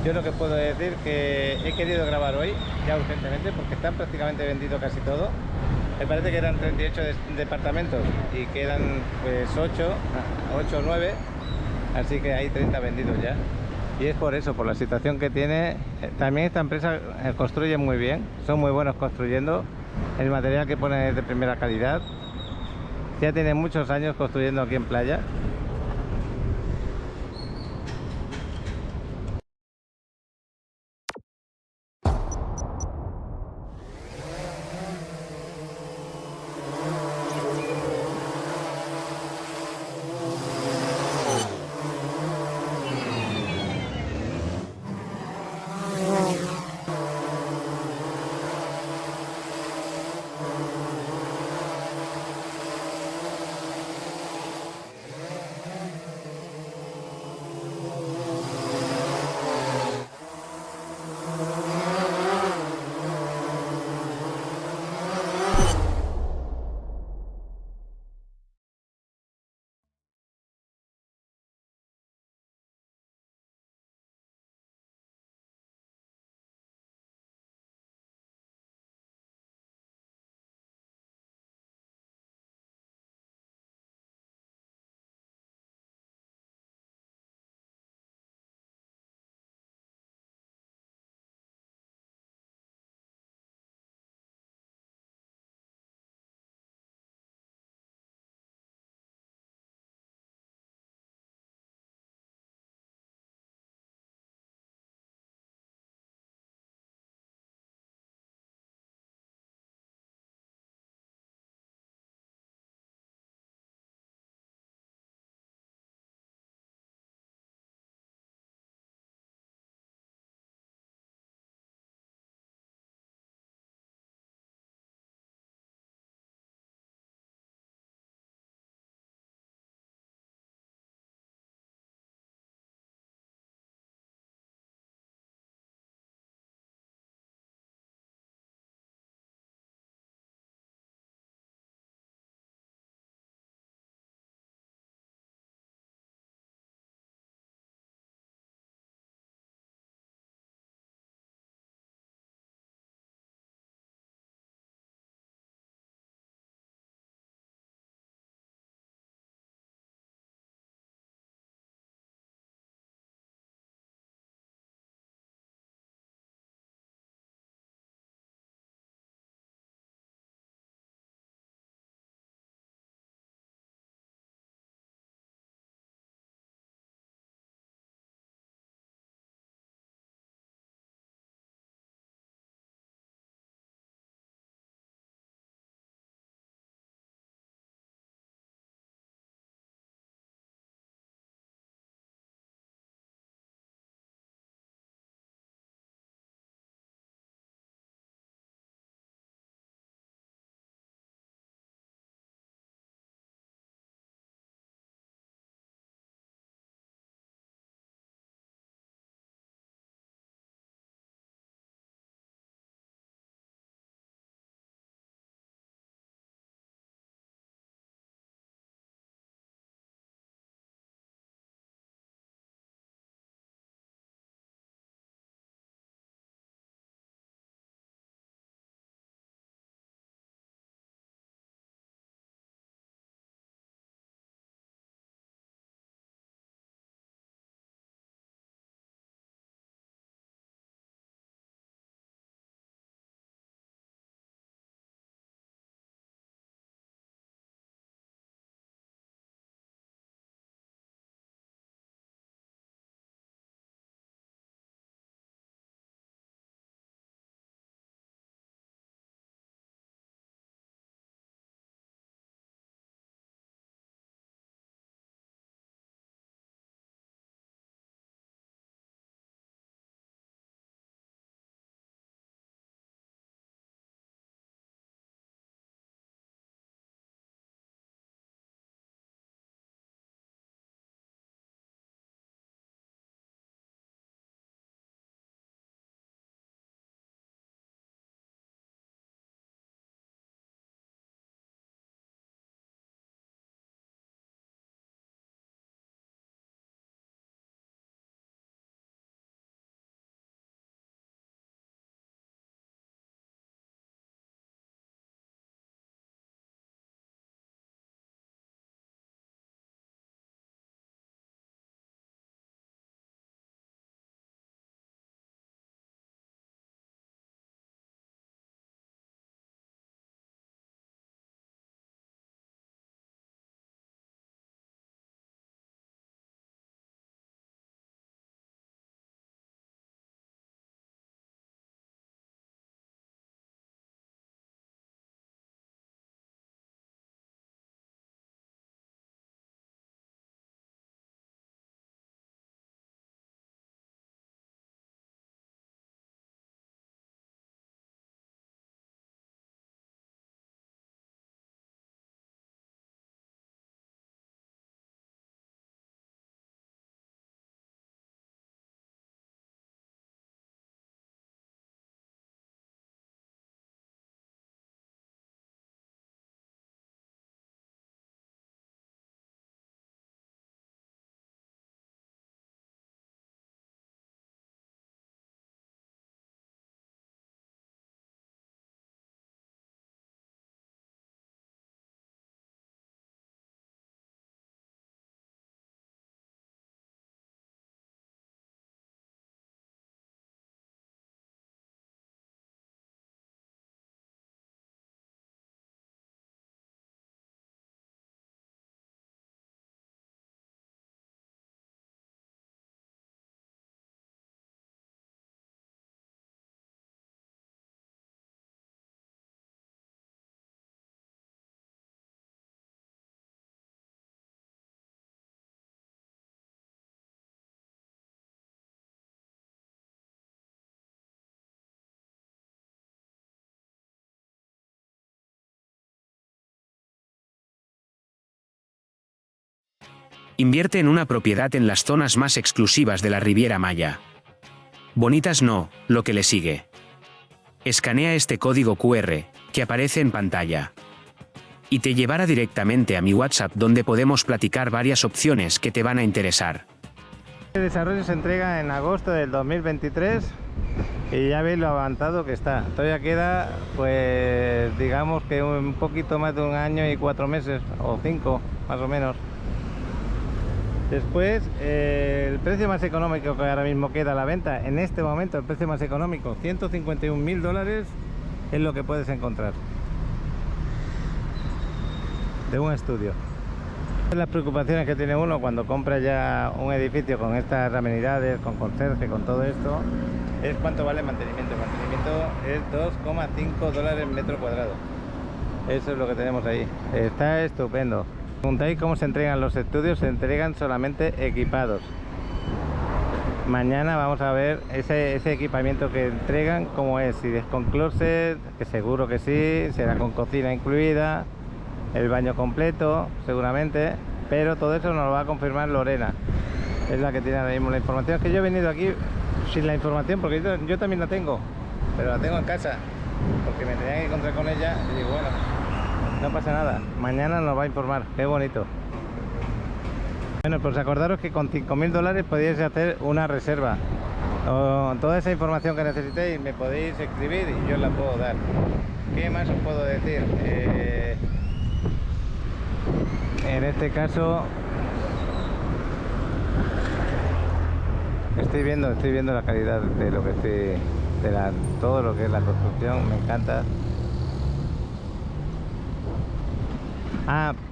Yo lo que puedo decir que he querido grabar hoy, ya urgentemente, porque está prácticamente vendido casi todo. Me parece que eran 38 departamentos y quedan pues 8 o 9, así que hay 30 vendidos ya. Y es por eso, por la situación que tiene. También esta empresa construye muy bien, son muy buenos construyendo. El material que ponen es de primera calidad. Ya tiene muchos años construyendo aquí en playa. Invierte en una propiedad en las zonas más exclusivas de la Riviera Maya. Bonitas no, lo que le sigue. Escanea este código QR, que aparece en pantalla. Y te llevará directamente a mi WhatsApp, donde podemos platicar varias opciones que te van a interesar. El desarrollo se entrega en agosto del 2023 y ya veis lo avanzado que está. Todavía queda, pues digamos que un poquito más de 1 año y 4 meses, o 5 más o menos. Después, el precio más económico que ahora mismo queda a la venta, en este momento el precio más económico, $151.000 es lo que puedes encontrar de un estudio. Las preocupaciones que tiene uno cuando compra ya un edificio con estas amenidades, con conserje, con todo esto, es cuánto vale el mantenimiento. El mantenimiento es $2,5 metro cuadrado. Eso es lo que tenemos ahí. Está estupendo. Preguntáis cómo se entregan los estudios. Se entregan solamente equipados. Mañana vamos a ver ese equipamiento que entregan, cómo es. Si es con closet, que seguro que sí, será con cocina incluida, el baño completo seguramente, pero todo eso nos lo va a confirmar Lorena, es la que tiene ahora mismo la información. Es que yo he venido aquí sin la información porque yo también la tengo, pero la tengo en casa porque me tenía que encontrar con ella y digo, bueno, no pasa nada, mañana nos va a informar. Qué bonito. Bueno, pues acordaros que con $5.000 podéis hacer una reserva, o toda esa información que necesitéis me podéis escribir y yo la puedo dar. ¿Qué más os puedo decir? En este caso estoy viendo la calidad de lo que todo lo que es la construcción, me encanta.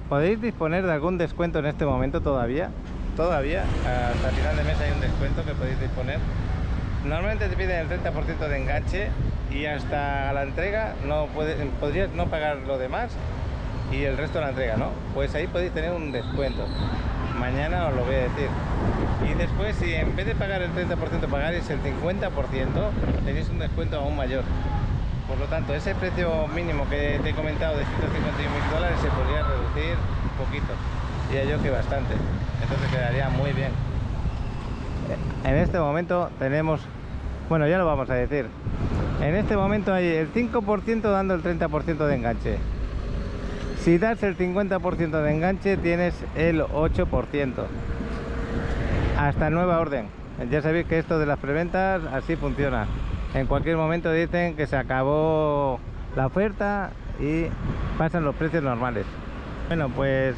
¿Podéis disponer de algún descuento en este momento todavía? Hasta final de mes hay un descuento que podéis disponer. Normalmente te piden el 30% de enganche y hasta la entrega podrías no pagar lo demás y el resto de la entrega, ¿no? Pues ahí podéis tener un descuento. Mañana os lo voy a decir. Y después, si en vez de pagar el 30% pagáis el 50%, tenéis un descuento aún mayor. Por lo tanto, ese precio mínimo que te he comentado de $151.000 se podría reducir un poquito. Diría yo que bastante. Entonces quedaría muy bien. En este momento tenemos... Bueno, ya lo vamos a decir. En este momento hay el 5% dando el 30% de enganche. Si das el 50% de enganche tienes el 8%. Hasta nueva orden. Ya sabéis que esto de las preventas así funciona. En cualquier momento dicen que se acabó la oferta y pasan los precios normales. Bueno, pues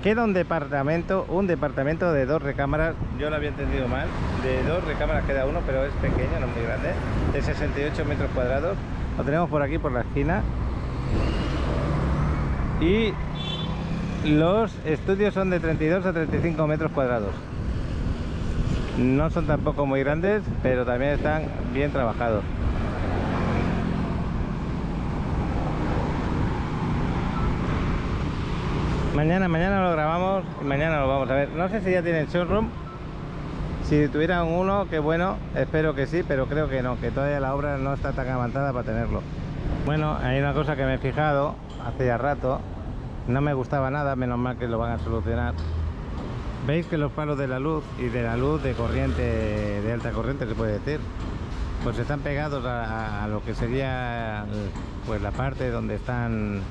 queda un departamento de 2 recámaras. Yo lo había entendido mal. De 2 recámaras queda uno, pero es pequeño, no es muy grande. De 68 metros cuadrados. Lo tenemos por aquí, por la esquina. Y los estudios son de 32 a 35 metros cuadrados. No son tampoco muy grandes, pero también están bien trabajados. Mañana lo grabamos y mañana lo vamos a ver. No sé si ya tienen showroom. Si tuvieran uno, qué bueno, espero que sí, pero creo que no, que todavía la obra no está tan avanzada para tenerlo. Bueno, hay una cosa que me he fijado hace ya rato, no me gustaba nada, menos mal que lo van a solucionar. Veis que los palos de la luz y de la luz de corriente, de alta corriente se puede decir, pues están pegados a lo que sería pues la parte donde están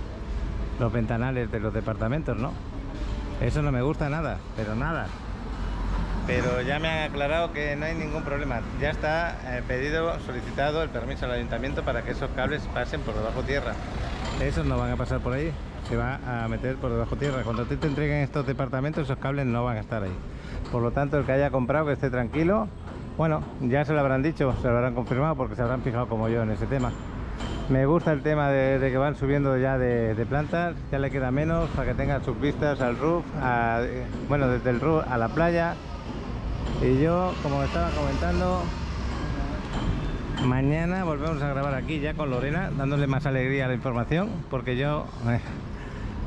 los ventanales de los departamentos, ¿no? Eso no me gusta nada, pero nada. Pero ya me han aclarado que no hay ningún problema. Ya está solicitado el permiso al ayuntamiento para que esos cables pasen por debajo tierra. Esos no van a pasar por ahí, se va a meter por debajo tierra. Cuando te entreguen estos departamentos, esos cables no van a estar ahí. Por lo tanto, el que haya comprado, que esté tranquilo. Bueno, ya se lo habrán dicho, se lo habrán confirmado porque se habrán fijado como yo en ese tema. Me gusta el tema de que van subiendo ya de plantas, ya le queda menos para que tengan sus vistas al roof, bueno, desde el roof a la playa. Y yo, como estaba comentando, mañana volvemos a grabar aquí ya con Lorena, dándole más alegría a la información, porque yo,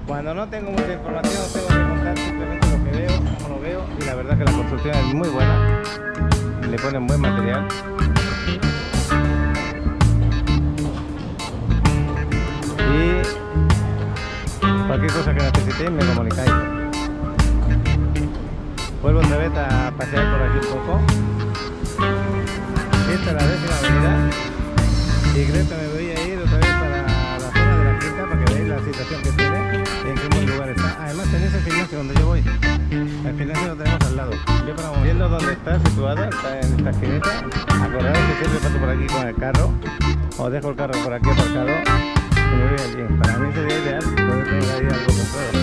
cuando no tengo mucha información, tengo que contar simplemente lo que veo, como lo veo, y la verdad que la construcción es muy buena, le ponen buen material. Y cualquier cosa que necesitéis me comunicáis. Vuelvo otra vez a pasear por aquí un poco. Esta es la 10ª avenida. Y creo que me voy a ir otra vez para la zona de la quinta para que veáis la situación que tiene y en qué buen lugar está. Además tenéis el gimnasio donde yo voy. El gimnasio lo tenemos al lado. Yo para viendo dónde está situada, está en esta esquinita. Acordaos que siempre paso por aquí con el carro. O dejo el carro por aquí aparcado y me voy allí. Para mí sería ideal poder tener ahí algo comprado.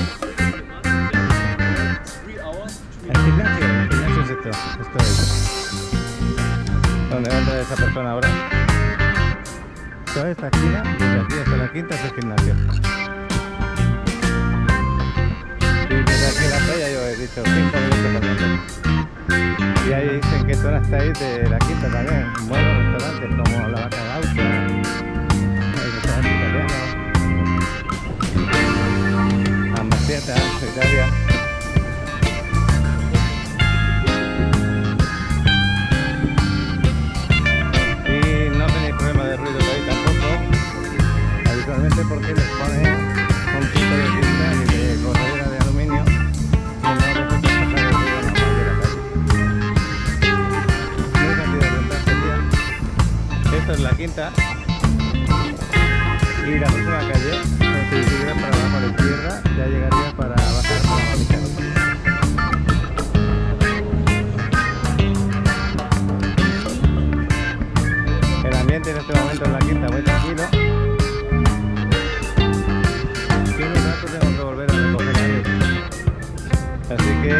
El gimnasio es esto es. ¿Dónde va a entrar esa persona ahora? Toda esta esquina, desde aquí hasta la quinta es el gimnasio. Y desde aquí a la playa yo he dicho 5 minutos andando. Y ahí dicen que zona está ahí de la quinta también. Buenos restaurantes como La Vaca Gaucha, el restaurante italiano, Ambasciata, Italia. Porque les pone un tipo de cinta y de corredera de aluminio y no les hace pasar el ruido normal de la calle. Muy rápido de rentarse el día. Esto es la quinta y la próxima calle, si siguieras para abajo a la izquierda, ya llegaría para bajar por la mitad. El ambiente en este momento en la quinta muy tranquilo. Tengo que volver a recoger a ellos. Así que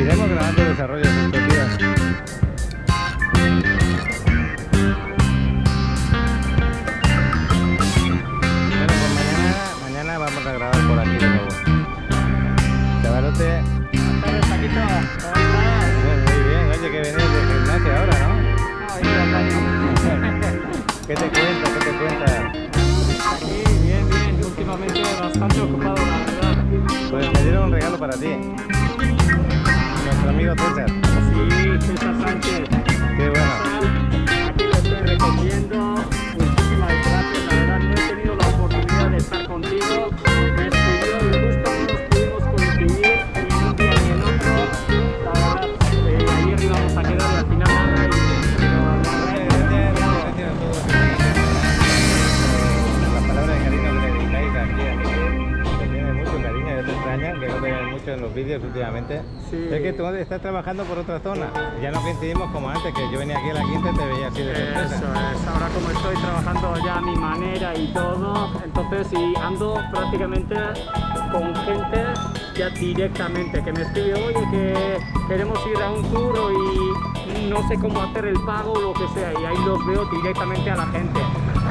iremos grabando desarrollos estos días. Bueno, pues mañana vamos a grabar por aquí de nuevo. Chavalote. Buenas tardes, Paquito. ¿Cómo estás? Muy bien, oye, que venís del gimnasio ahora, ¿no? ¿Qué te cuentas? ¿Qué te cuentas? Aquí, bien, últimamente bastante ocupado, la verdad. Pues me dieron un regalo para ti. Nuestro amigo César. Sí, César Sánchez. Qué bueno. Aquí lo estoy recogiendo. Muchísimas gracias, la verdad no he tenido la oportunidad de estar contigo. Me escribió y justo no nos pudimos coincidir ni en un día ni en otro. La verdad, ayer íbamos a quedar y al final nada. Que no te ven mucho en los vídeos últimamente. Sí. Es que tú estás trabajando por otra zona. Ya no coincidimos como antes, que yo venía aquí a la quinta y te veía así de sorpresa. Eso es, ahora como estoy trabajando ya a mi manera y todo, entonces y ando prácticamente con gente ya directamente que me escribe, oye, que queremos ir a un tour y no sé cómo hacer el pago o lo que sea, y ahí los veo directamente a la gente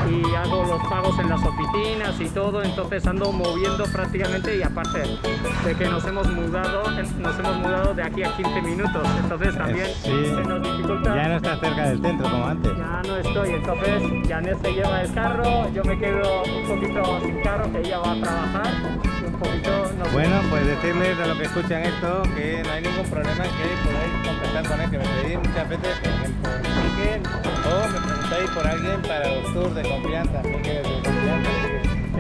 y hago los pagos en las oficinas y todo, entonces ando moviendo prácticamente, y aparte de que nos hemos mudado de aquí a 15 minutos, entonces también sí. se nos dificulta. Ya no estás cerca del centro como antes. Ya no estoy, entonces Janet se lleva el carro, yo me quedo un poquito sin carro, que ella va a trabajar, y un poquito nos... Bueno, pues decirles a los que escuchan esto que no hay ningún problema en que podáis contactar con él, que me pedís muchas veces que me publiquen o me preguntáis por alguien para los tours de confianza, porque de confianza,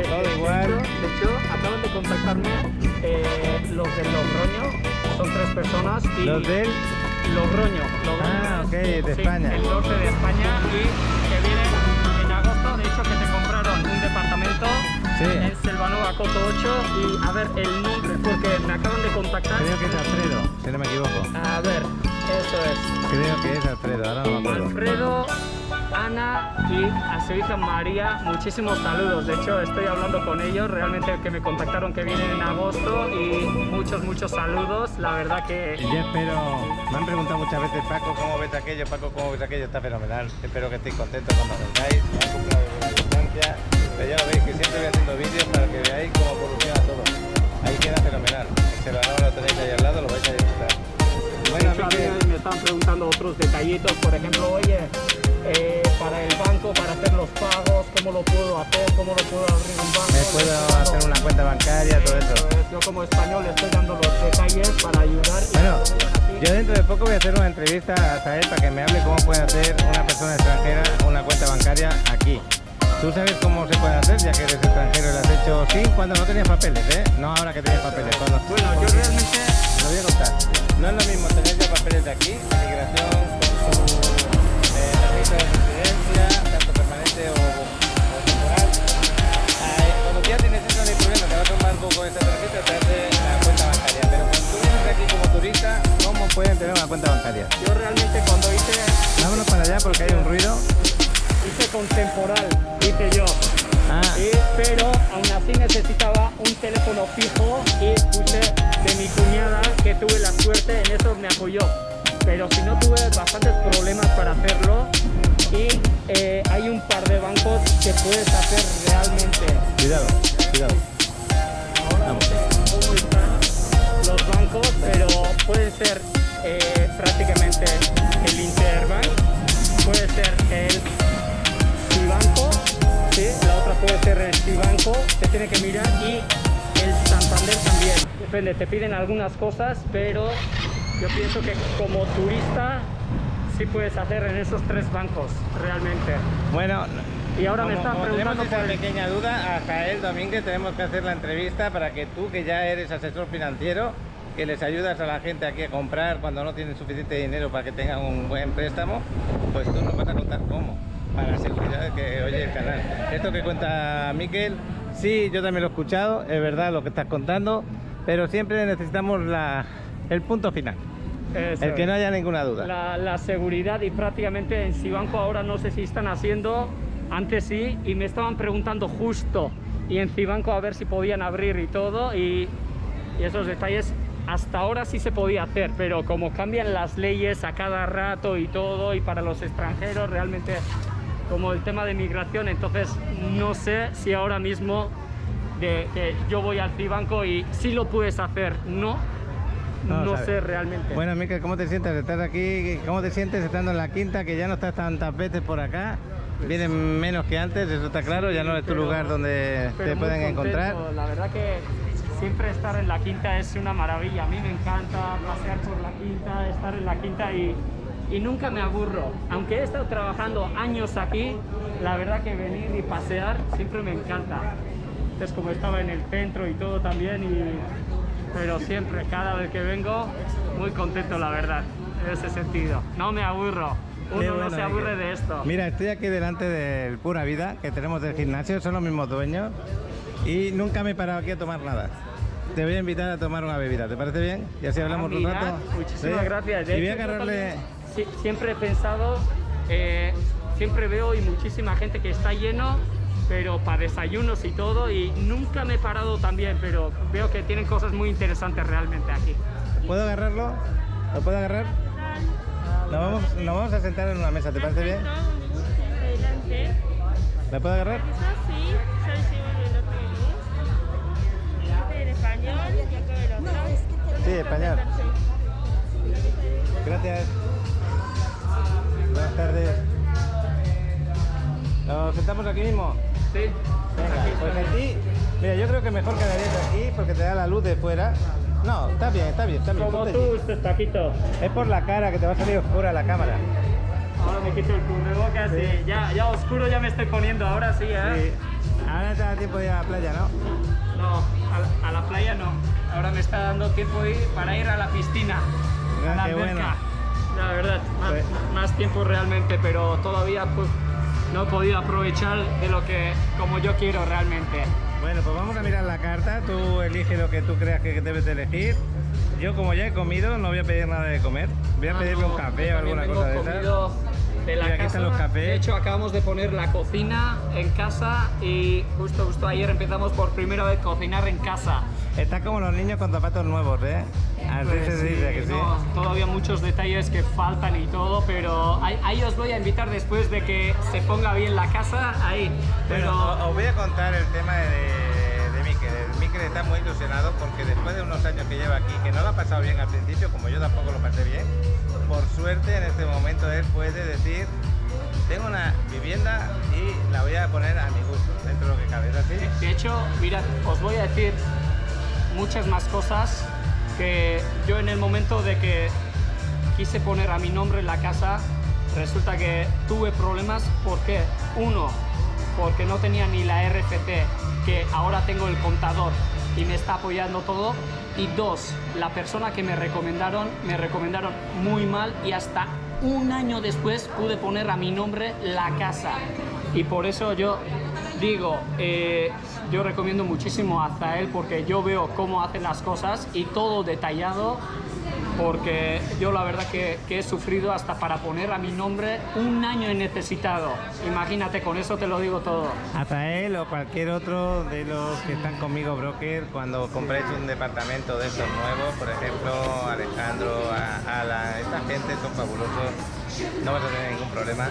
todo igual. De hecho, acaban de contactarme los del Logroño, son 3 personas, y los del Logroño. Ah, ok, de sí, España. El norte de España, y que vienen en agosto, de hecho que te compraron un departamento en Selvanova Coto 8, y a ver el nombre, porque me acaban de contactar. Creo que es Alfredo, si no me equivoco. A ver, eso es. Creo que es Alfredo, ahora no me acuerdo. Alfredo, Ana y a su hija María, muchísimos saludos. De hecho, estoy hablando con ellos, realmente que me contactaron que vienen en agosto, y muchos saludos. La verdad que... Yo espero, me han preguntado muchas veces, Paco, ¿cómo ves aquello? Paco, ¿cómo ves aquello? Está fenomenal. Espero que estéis contentos cuando vengáis. Me han comprado de buena distancia, pero ya lo veis que siempre voy haciendo vídeos para que veáis cómo evoluciona todo. Ahí queda fenomenal. El Selvanova lo tenéis ahí al lado, lo vais a disfrutar. Bueno, de hecho, a mí me están preguntando otros detallitos, por ejemplo, oye, para el banco, para hacer los pagos, ¿cómo lo puedo hacer? ¿Cómo lo puedo abrir un banco? ¿Me puedo hacer una cuenta bancaria, todo eso? Yo como español estoy dando los detalles para ayudar. Bueno, yo dentro de poco voy a hacer una entrevista a él para que me hable cómo puede hacer una persona extranjera una cuenta bancaria aquí. ¿Tú sabes cómo se puede hacer? ya que eres extranjero y lo has hecho sin cuando no tenías papeles, ¿eh? No ahora que tienes papeles. Bueno, yo realmente... Te lo voy a contar. No es lo mismo tener ya papeles de aquí, de migración, con su permiso de residencia, tanto permanente o temporal. Cuando ya tienes eso no hay problema, te vas a un banco con esa tarjeta, te hace la cuenta bancaria. Pero cuando tú vienes aquí como turista, ¿cómo pueden tener una cuenta bancaria? Yo realmente cuando hice... Vámonos para allá porque hay un ruido. Hice con temporal, hice yo. Ah. Pero aún así necesitaba un teléfono fijo y puse de mi cuñada, que tuve la suerte, en eso me apoyó. Pero si no, tuve bastantes problemas para hacerlo y hay un par de bancos que puedes hacer realmente. Cuidado, cuidado. Ahora no sé cómo están los bancos, pero pueden ser prácticamente el Interbank, puede ser el Cibanco, ¿sí? La otra puede ser el Cibanco, te tiene que mirar, y el Santander también. Depende, te piden algunas cosas, pero yo pienso que como turista sí puedes hacer en esos 3 bancos, realmente. Bueno, y ahora me están preguntando tenemos esa por el... pequeña duda, a Jael Domínguez tenemos que hacer la entrevista para que tú, que ya eres asesor financiero, que les ayudas a la gente aquí a comprar cuando no tienen suficiente dinero para que tengan un buen préstamo, pues tú nos vas a contar cómo, para la seguridad de que oye el canal. Esto que cuenta Miquel, sí, yo también lo he escuchado, es verdad lo que estás contando, pero siempre necesitamos el punto final. Eso el que no es. haya ninguna duda. La seguridad, y prácticamente en Cibanco ahora no sé si están haciendo, antes sí, y me estaban preguntando justo, y en Cibanco a ver si podían abrir y todo, y esos detalles hasta ahora sí se podía hacer, pero como cambian las leyes a cada rato y todo, y para los extranjeros realmente como el tema de migración, entonces no sé si ahora mismo que yo voy al Cibanco y sí lo puedes hacer, no sé realmente. Bueno, Miquel, ¿cómo te sientes? ¿Estás aquí? ¿Cómo te sientes estando en la Quinta, que ya no estás tantas veces por acá? Vienen menos que antes, eso está claro, ya no es tu lugar donde te pueden encontrar. La verdad que siempre estar en la Quinta es una maravilla. A mí me encanta pasear por la Quinta, estar en la Quinta y nunca me aburro. Aunque he estado trabajando años aquí, la verdad que venir y pasear siempre me encanta. Es como estaba en el centro y todo también, pero siempre, cada vez que vengo, muy contento, la verdad, en ese sentido. No me aburro. Uno no se aburre de esto. Mira, estoy aquí delante del Pura Vida, que tenemos del gimnasio, son los mismos dueños, y nunca me he parado aquí a tomar nada. Te voy a invitar a tomar una bebida, ¿te parece bien? Y así hablamos un rato. Muchísimas gracias. Y voy a agarrarle... Siempre he pensado, siempre veo y muchísima gente que está lleno, pero para desayunos y todo, y nunca me he parado también, pero veo que tienen cosas muy interesantes realmente aquí. ¿Puedo agarrarlo? ¿Lo puedo agarrar? Nos vamos a sentar en una mesa, ¿te parece bien? Adelante. ¿La puedo agarrar? Sí, soy Simón del otro. ¿En español? Yo creo el otro. Sí, español. Gracias. Buenas tardes. ¿Nos sentamos aquí mismo? Sí. Venga, pues aquí, mira, yo creo que mejor quedarías aquí porque te da la luz de fuera. No, está bien, está bien, está bien. Como tú, este Paquito. Es por la cara que te va a salir oscura la cámara. Ahora me quito el cubrebocas y ya oscuro ya me estoy poniendo, ahora sí, ¿eh? Sí. Ahora te da tiempo de ir a la playa, ¿no? No, a la playa no. Ahora me está dando tiempo para ir a la piscina, a la alberca. Bueno. La verdad, más tiempo realmente, pero todavía pues no he podido aprovechar de lo que como yo quiero realmente. Bueno, pues vamos a mirar la carta, tú eliges lo que tú creas que debes de elegir. Yo como ya he comido no voy a pedir nada de comer, voy a pedirme un café o alguna cosa de esas. De la aquí casa. Están los cafés. De hecho acabamos de poner la cocina en casa y justo ayer empezamos por primera vez a cocinar en casa. Está como los niños con zapatos nuevos, ¿eh? Así Pues se dice que sí. No, todavía muchos detalles que faltan y todo, pero ahí os voy a invitar después de que se ponga bien la casa, ahí. Pero bueno, os voy a contar el tema de Miquel. Miquel está muy ilusionado porque después de unos años que lleva aquí, que no lo ha pasado bien al principio, como yo tampoco lo pasé bien, por suerte en este momento él puede decir: tengo una vivienda y la voy a poner a mi gusto, dentro de lo que cabe, ¿es así? De hecho, mirad, os voy a decir muchas más cosas que yo en el momento de que quise poner a mi nombre en la casa, resulta que tuve problemas porque, uno, porque no tenía ni la RFC, que ahora tengo el contador y me está apoyando todo. Y 2, la persona que me recomendaron muy mal y hasta un año después pude poner a mi nombre la casa. Y por eso yo digo, yo recomiendo muchísimo a Zael porque yo veo cómo hacen las cosas y todo detallado, porque yo la verdad que he sufrido hasta para poner a mi nombre un año he necesitado. Imagínate, con eso te lo digo todo. A Zael o cualquier otro de los que están conmigo, broker, cuando compréis un departamento de estos nuevos, por ejemplo, Alejandro, Ala, esta gente son fabulosos, no vas a tener ningún problema.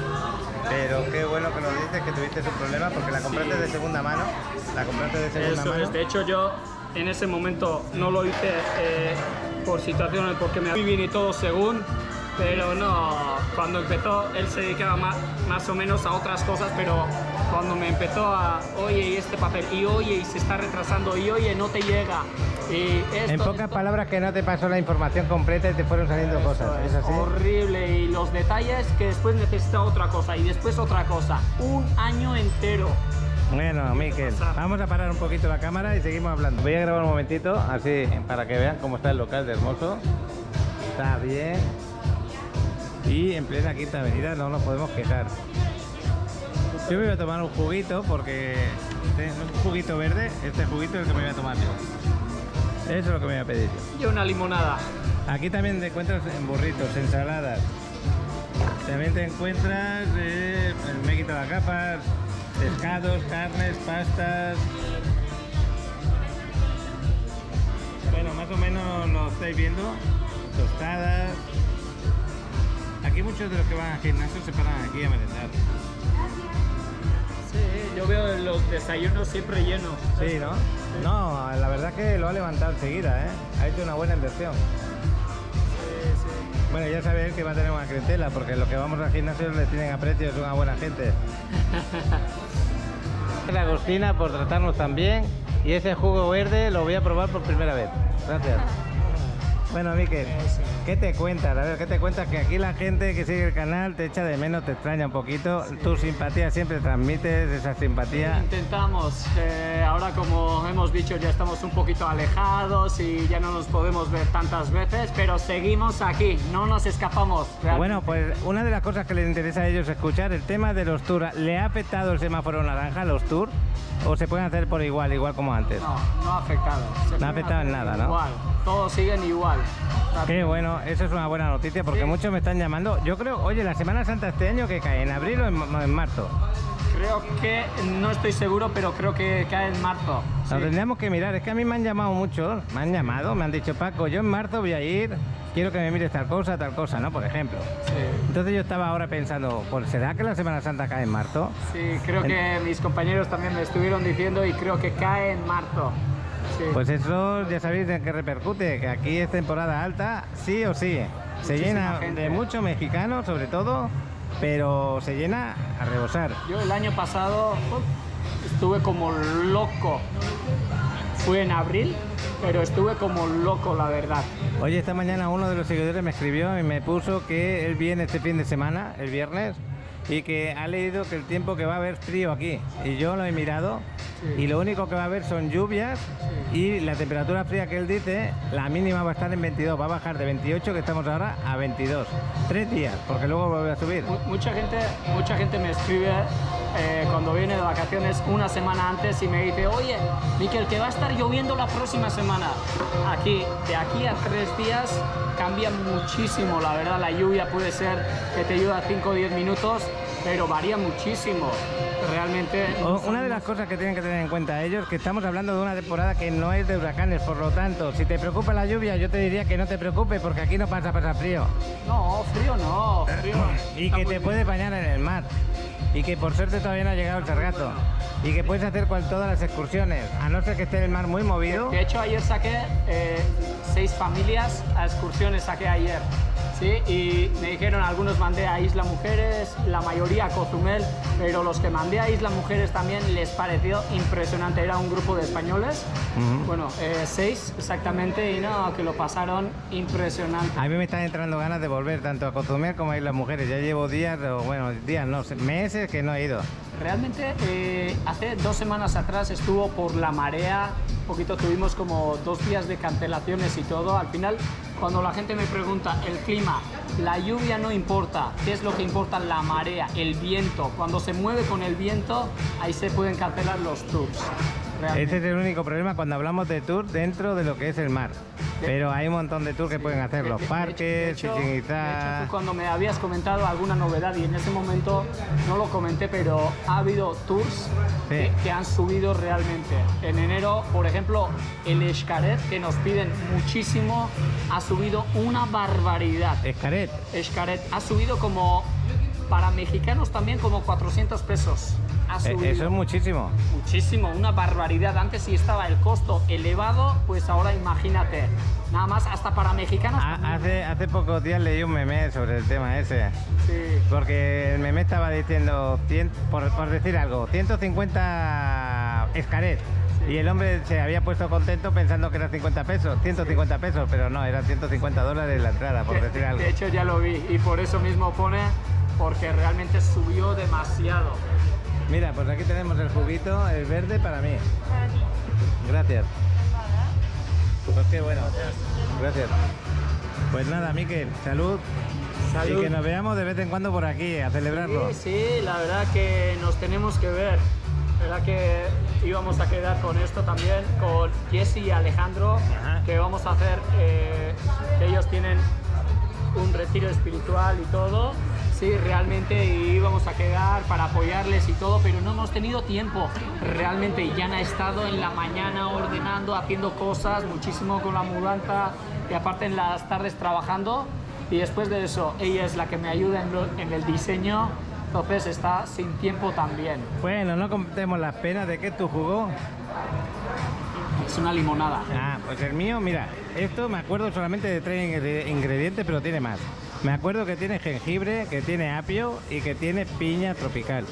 Pero qué bueno que nos dices que tuviste un problema porque la compraste de segunda mano. La compraste de segunda mano. Eso es, de hecho yo en ese momento no lo hice por situaciones, porque me muy bien y todo según, pero no, cuando empezó él se dedicaba más o menos a otras cosas, pero cuando me empezó a, oye, y este papel, y oye, y se está retrasando, y oye, no te llega. Y esto, en pocas palabras, que no te pasó la información completa y te fueron saliendo cosas. Es así. Horrible, y los detalles que después necesita otra cosa, y después otra cosa. Un año entero. Bueno, Miquel, vamos a parar un poquito la cámara y seguimos hablando. Voy a grabar un momentito, así, para que vean cómo está el local de hermoso. Está bien. Y en plena Quinta Avenida no nos podemos quejar. Yo me voy a tomar un juguito porque un juguito verde, este juguito es el que me voy a tomar yo. Eso es lo que me voy a pedir yo. Y una limonada. Aquí también te encuentras en burritos, ensaladas. También te encuentras, me he quitado las gafas, pescados, carnes, pastas. Bueno, más o menos lo estáis viendo. Tostadas. Aquí muchos de los que van al gimnasio se paran aquí a merendar. Sí, yo veo los desayunos siempre llenos. Sí, ¿no? No, la verdad que lo ha levantado enseguida, ¿eh? Ha hecho una buena inversión. Sí, sí. Bueno, ya sabéis que va a tener una clientela, porque los que vamos al gimnasio le tienen aprecio, es una buena gente. Gracias, Agustina, por tratarnos tan bien. Y ese jugo verde lo voy a probar por primera vez. Gracias. Bueno, Miquel, ¿qué te cuentas? A ver, ¿qué te cuentas? Que aquí la gente que sigue el canal te echa de menos, te extraña un poquito. Tu simpatía siempre transmites, esa simpatía. Intentamos. Ahora, como hemos dicho, ya estamos un poquito alejados y ya no nos podemos ver tantas veces, pero seguimos aquí, no nos escapamos. Realmente. Bueno, pues una de las cosas que les interesa a ellos escuchar, el tema de los tours. ¿Le ha afectado el semáforo naranja a los tours? ¿O se pueden hacer por igual como antes? No, no ha afectado. No ha afectado en nada, ¿no? Igual, todos siguen igual. Qué bueno, eso es una buena noticia porque sí. Muchos me están llamando. Yo creo, oye, la Semana Santa este año que cae, ¿en abril o en marzo? Creo que, no estoy seguro, pero creo que cae en marzo. Sí. Lo tendríamos que mirar, es que a mí me han llamado muchos, me han dicho, Paco, yo en marzo voy a ir, quiero que me mires tal cosa, ¿no? Por ejemplo. Sí. Entonces yo estaba ahora pensando, pues ¿será que la Semana Santa cae en marzo? Sí, creo que mis compañeros también me estuvieron diciendo y creo que cae en marzo. Sí. Pues eso ya sabéis en qué repercute, que aquí es temporada alta, sí o sí. Se llena de muchos mexicanos, sobre todo, pero se llena a rebosar. Yo el año pasado estuve como loco. Fue en abril, pero estuve como loco, la verdad. Oye, esta mañana uno de los seguidores me escribió y me puso que él viene este fin de semana, el viernes, y que ha leído que el tiempo que va a haber frío aquí. Y yo lo he mirado, sí. Y lo único que va a haber son lluvias, sí. Y la temperatura fría que él dice, la mínima va a estar en 22, va a bajar de 28 que estamos ahora a 22. 3 días, porque luego vuelve a subir. Mucha gente me escribe cuando viene de vacaciones una semana antes y me dice, oye, Miquel, que va a estar lloviendo la próxima semana. Aquí, de aquí a 3 días cambia muchísimo, la verdad. La lluvia puede ser que te ayuda 5 o 10 minutos, pero varía muchísimo. Realmente... Una de las cosas que tienen que tener en cuenta ellos es que estamos hablando de una temporada que no es de huracanes, por lo tanto, si te preocupa la lluvia, yo te diría que no te preocupes, porque aquí no pasa frío. No, frío no, frío. Y que te puedes bañar en el mar. Y que por suerte todavía no ha llegado el sargazo. Y que puedes hacer todas las excursiones, a no ser que esté el mar muy movido. De hecho, ayer saqué 6 familias a excursiones, saqué ayer. Sí, y me dijeron, algunos mandé a Isla Mujeres, la mayoría a Cozumel, pero los que mandé a Isla Mujeres también les pareció impresionante. Era un grupo de españoles, bueno, 6 exactamente, y no, que lo pasaron impresionante. A mí me están entrando ganas de volver tanto a Cozumel como a Isla Mujeres. Ya llevo días, o bueno, días no, meses que no he ido. Realmente hace 2 semanas atrás estuvo por la marea, un poquito tuvimos como 2 días de cancelaciones y todo. Al final, cuando la gente me pregunta el clima, la lluvia no importa, ¿qué es lo que importa? La marea, el viento. Cuando se mueve con el viento, ahí se pueden cancelar los tours. Ese es el único problema cuando hablamos de tour dentro de lo que es el mar. Pero hay un montón de tours que pueden hacer, los parques, Chichén Itzá. De hecho, tú cuando me habías comentado alguna novedad y en ese momento no lo comenté, pero ha habido tours que han subido realmente. En enero, por ejemplo, el Xcaret, que nos piden muchísimo, ha subido una barbaridad. Xcaret ha subido como, para mexicanos también, como 400 pesos. Eso es muchísimo. Muchísimo, una barbaridad. Antes si estaba el costo elevado, pues ahora imagínate. Nada más hasta para mexicanos. Hace pocos días leí un meme sobre el tema ese. Sí. Porque el meme estaba diciendo, por decir algo, 150 Xcaret. Sí. Y el hombre se había puesto contento pensando que era 50 pesos, 150 pesos, pero no, eran $150 la entrada, por decir algo. De hecho ya lo vi y por eso mismo pone, porque realmente subió demasiado. Mira, pues aquí tenemos el juguito, el verde para mí. Gracias. Pues qué bueno. Gracias. Pues nada, Miquel, salud. Y que nos veamos de vez en cuando por aquí, a celebrarlo. Sí, la verdad que nos tenemos que ver. La verdad que íbamos a quedar con esto también, con Jesse y Alejandro, que vamos a hacer, ellos tienen un retiro espiritual y todo. Sí, realmente íbamos a quedar para apoyarles y todo, pero no hemos tenido tiempo. Realmente Yana ha estado en la mañana ordenando, haciendo cosas, muchísimo con la mudanza y aparte en las tardes trabajando. Y después de eso, ella es la que me ayuda en el diseño, entonces está sin tiempo también. Bueno, no contemos las penas. ¿De qué es tu jugo? Es una limonada. Ah, pues el mío, mira, esto me acuerdo solamente de 3 ingredientes, pero tiene más. Me acuerdo que tiene jengibre, que tiene apio y que tiene piña tropical.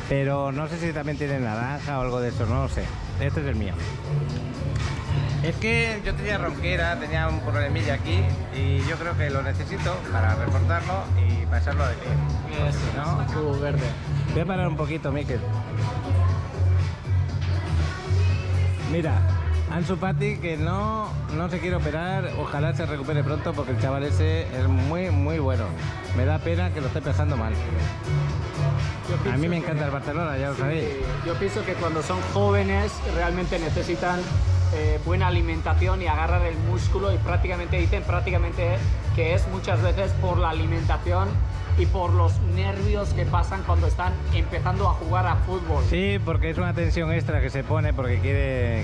Pero no sé si también tiene naranja o algo de eso, no lo sé. Este es el mío. Es que yo tenía ronquera, tenía un problemilla aquí y yo creo que lo necesito para reforzarlo y pasarlo de pie. Eso, ¿no? Jugo verde. Voy a parar un poquito, Miquel. Mira, Ansu Fati, que no se quiere operar, ojalá se recupere pronto porque el chaval ese es muy bueno. Me da pena que lo esté pasando mal. A mí me encanta el Barcelona, ya lo sabéis. Yo pienso que cuando son jóvenes realmente necesitan buena alimentación y agarrar el músculo y dicen que es muchas veces por la alimentación y por los nervios que pasan cuando están empezando a jugar a fútbol. Sí, porque es una tensión extra que se pone porque quiere...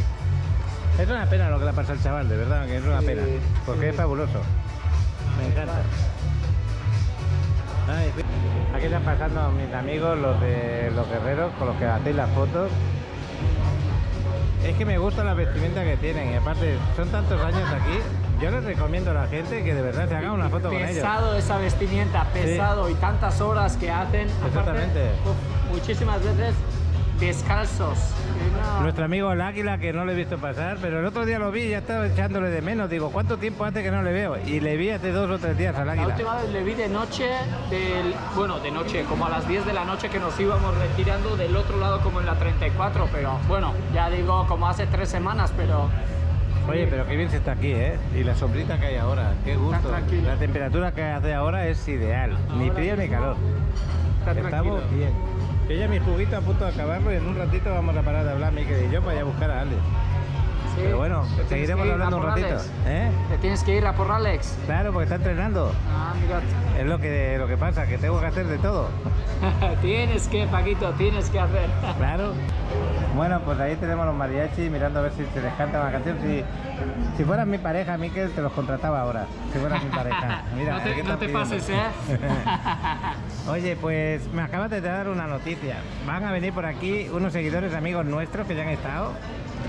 Es una pena lo que le pasa al chaval, de verdad, que es una pena, porque es fabuloso. Me encanta. Ay, aquí están pasando mis amigos, los de los guerreros, con los que hacéis las fotos. Es que me gusta la vestimenta que tienen y aparte son tantos años aquí. Yo les recomiendo a la gente que de verdad se haga una foto con ellos. Pesado esa vestimenta, pesado, sí. Y tantas horas que hacen. Exactamente. Aparte, muchísimas veces descalzos. Nuestro amigo el Águila, que no le he visto pasar, pero el otro día lo vi y ya estaba echándole de menos. Digo, ¿cuánto tiempo hace que no le veo? Y le vi hace 2 o 3 días al Águila. La última vez le vi de noche, de noche, como a las 10 de la noche que nos íbamos retirando del otro lado como en la 34, pero bueno, ya digo, como hace 3 semanas, pero... Oye, pero qué bien se está aquí, ¿eh? Y la sombrita que hay ahora, qué gusto. La temperatura que hace ahora es ideal, ni frío ni calor. Estamos bien. Yo ya mi juguito a punto de acabarlo y en un ratito vamos a parar de hablar, Miquel y yo, para ir a buscar a Alex. Sí, pero bueno, seguiremos hablando un ratito. ¿Eh? ¿Te tienes que ir a por Alex? Claro, porque está entrenando. Ah, mira. Es lo que pasa, que tengo que hacer de todo. Tienes que, Paquito, tienes que hacer. Claro. Bueno, pues ahí tenemos los mariachis mirando a ver si se les canta una canción. Si fueras mi pareja, Miquel, te los contrataba ahora. Si fueras mi pareja. Mira, no te pases, ¿eh? Oye, pues me acabas de dar una noticia. Van a venir por aquí unos seguidores amigos nuestros que ya han estado.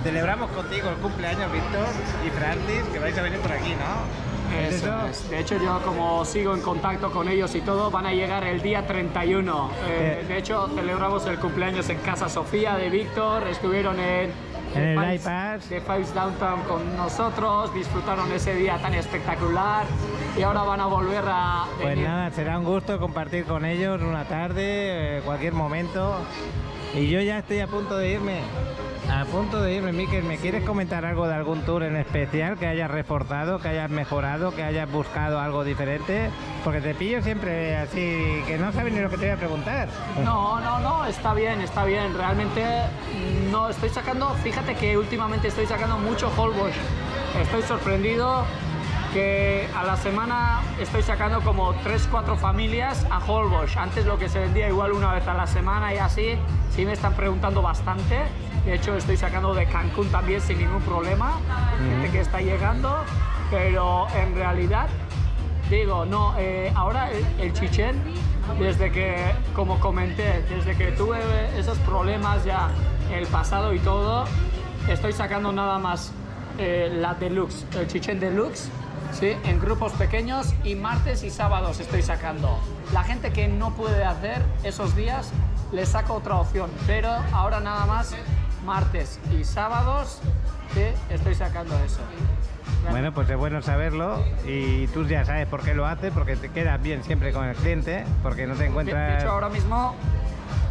Celebramos contigo el cumpleaños, Víctor y Francis, que vais a venir por aquí, ¿no? Eso es. De hecho, yo como sigo en contacto con ellos y todo, van a llegar el día 31. De hecho, celebramos el cumpleaños en Casa Sofía de Víctor, estuvieron En el Fives- iPass. de Fives Downtown con nosotros, disfrutaron ese día tan espectacular y ahora van a volver a Pues venir. nada, será un gusto compartir con ellos una tarde, cualquier momento. Y yo ya estoy a punto de irme. A punto de irme, Mikel. ¿Me quieres comentar algo de algún tour en especial que hayas reforzado, que hayas mejorado, que hayas buscado algo diferente? Porque te pillo siempre así, que no sabes ni lo que te voy a preguntar. No, está bien, está bien. Realmente no estoy sacando, fíjate que últimamente estoy sacando mucho Holbox. Estoy sorprendido que a la semana estoy sacando como 3-4 familias a Holbox. Antes lo que se vendía igual una vez a la semana y así, sí me están preguntando bastante. De hecho estoy sacando de Cancún también sin ningún problema, gente que está llegando, pero en realidad digo, no, ahora el Chichén, desde que, como comenté, desde que tuve esos problemas ya el pasado y todo, estoy sacando nada más la Deluxe, el Chichén Deluxe, ¿sí? En grupos pequeños y martes y sábados estoy sacando. La gente que no puede hacer esos días, les saco otra opción, pero ahora nada más martes y sábados, ¿sí? Estoy sacando eso. Bueno, pues es bueno saberlo y tú ya sabes por qué lo haces, porque te quedas bien siempre con el cliente, porque no te De encuentras... hecho, ahora mismo,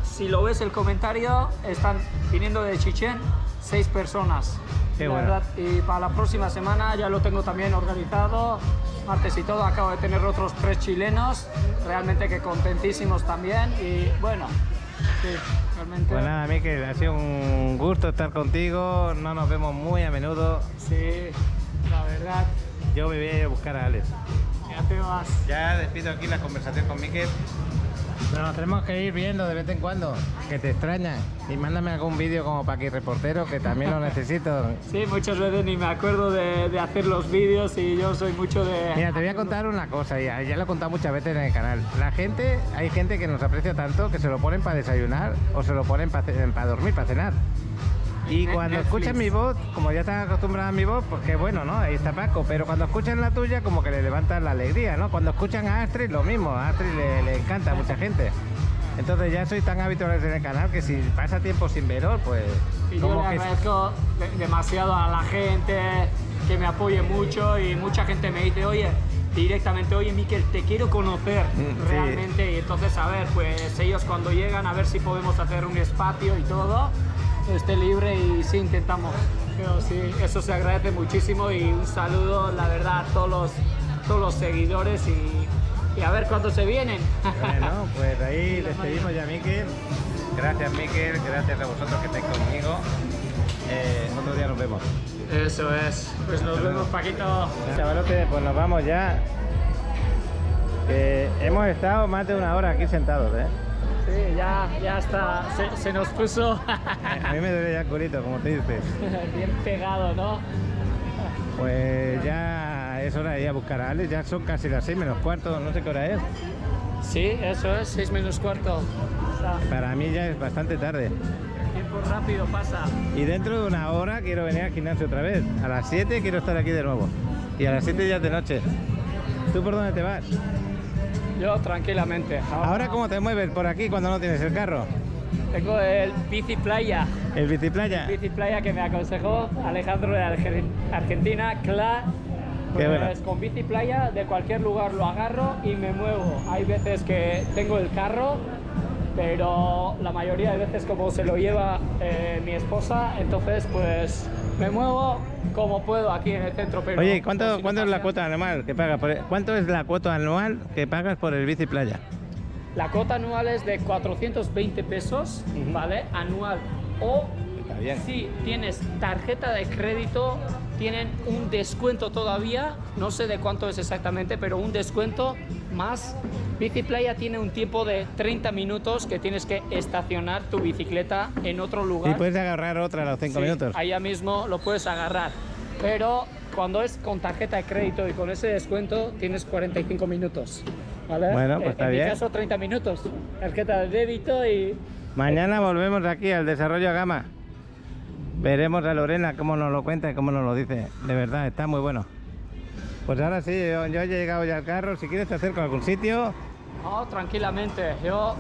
si lo ves el comentario, están viniendo de Chichén 6 personas. Qué La bueno. verdad, y para la próxima semana ya lo tengo también organizado, martes y todo. Acabo de tener otros 3 chilenos, realmente que contentísimos también. Y bueno, sí, realmente. Pues nada, Mikel, ha sido un gusto estar contigo, no nos vemos muy a menudo. Sí, la verdad. Yo me voy a ir a buscar a Alex. Ya te vas. Ya despido aquí la conversación con Mikel. Pero nos tenemos que ir viendo de vez en cuando, que te extraña. Y mándame algún vídeo como para aquí reportero, que también lo necesito. Sí, muchas veces ni me acuerdo de hacer los vídeos y yo soy mucho de... Mira, te voy a contar una cosa, ya lo he contado muchas veces en el canal. Hay gente que nos aprecia tanto que se lo ponen para desayunar o se lo ponen para dormir, para cenar. Y cuando Netflix. escuchan mi voz, como ya están acostumbrados a mi voz, pues qué bueno, ¿no? Ahí está Paco. Pero cuando escuchan la tuya, como que le levantan la alegría, ¿no? Cuando escuchan a Astrid, lo mismo. A Astrid le encanta a mucha gente. Entonces ya soy tan habitual en el canal que si pasa tiempo sin veros, pues... Y yo le agradezco demasiado a la gente que me apoye mucho y mucha gente me dice, oye, directamente, oye, Mikel, te quiero conocer realmente. Y entonces, a ver, pues ellos cuando llegan, a ver si podemos hacer un espacio y todo, esté libre y sí, intentamos. Pero sí, eso se agradece muchísimo y un saludo, la verdad, a todos los seguidores y a ver cuándo se vienen. Bueno, pues ahí despedimos ya a Mikel. Gracias, Mikel, gracias a vosotros que estáis conmigo. Otro día nos vemos. Eso es. Pues nos vemos, Paquito. Chavalote, pues nos vamos ya. Hemos estado más de una hora aquí sentados, ¿eh? Sí, ya está. Se nos puso A mí me duele ya el culito, como te dices. bien pegado, ¿no? Pues ya es hora de ir a buscar a Alex, ya son casi las 6 menos cuarto, no sé qué hora es. Sí, eso es, 6 menos cuarto. O sea, Para mí ya es bastante tarde. el tiempo rápido pasa. Y dentro de una hora quiero venir al gimnasio otra vez. A las 7 quiero estar aquí de nuevo. Y a las 7 ya es de noche. ¿Tú por dónde te vas? Yo tranquilamente. ¿Ahora cómo te mueves por aquí cuando no tienes el carro? Tengo el bici playa. ¿El biciplaya? Bici playa que me aconsejó Alejandro de Argentina, claro. Qué bueno. Pues con bici playa de cualquier lugar lo agarro y me muevo. Hay veces que tengo el carro, pero la mayoría de veces como se lo lleva mi esposa, entonces pues me muevo como puedo aquí en el centro. Pero Oye, pues, ¿cuánto si me es la pasean- cuota anual que pagas? ¿Cuánto es la cuota anual que pagas por el biciplaya? La cuota anual es de 420 pesos, ¿vale? Anual. O Está bien. si tienes tarjeta de crédito, tienen un descuento todavía, no sé de cuánto es exactamente, pero un descuento más. Bici Playa tiene un tiempo de 30 minutos que tienes que estacionar tu bicicleta en otro lugar. Y puedes agarrar otra a los 5 Sí, minutos. allá mismo lo puedes agarrar. Pero cuando es con tarjeta de crédito y con ese descuento, tienes 45 minutos. ¿Vale? Bueno, pues está en bien. mi caso, 30 minutos. Tarjeta de débito y... Mañana volvemos aquí al Desarrollo a Gama. Veremos a Lorena cómo nos lo cuenta y cómo nos lo dice. De verdad, está muy bueno. Pues ahora sí, yo he llegado ya al carro. Si quieres te acerco a algún sitio. No, tranquilamente. Yo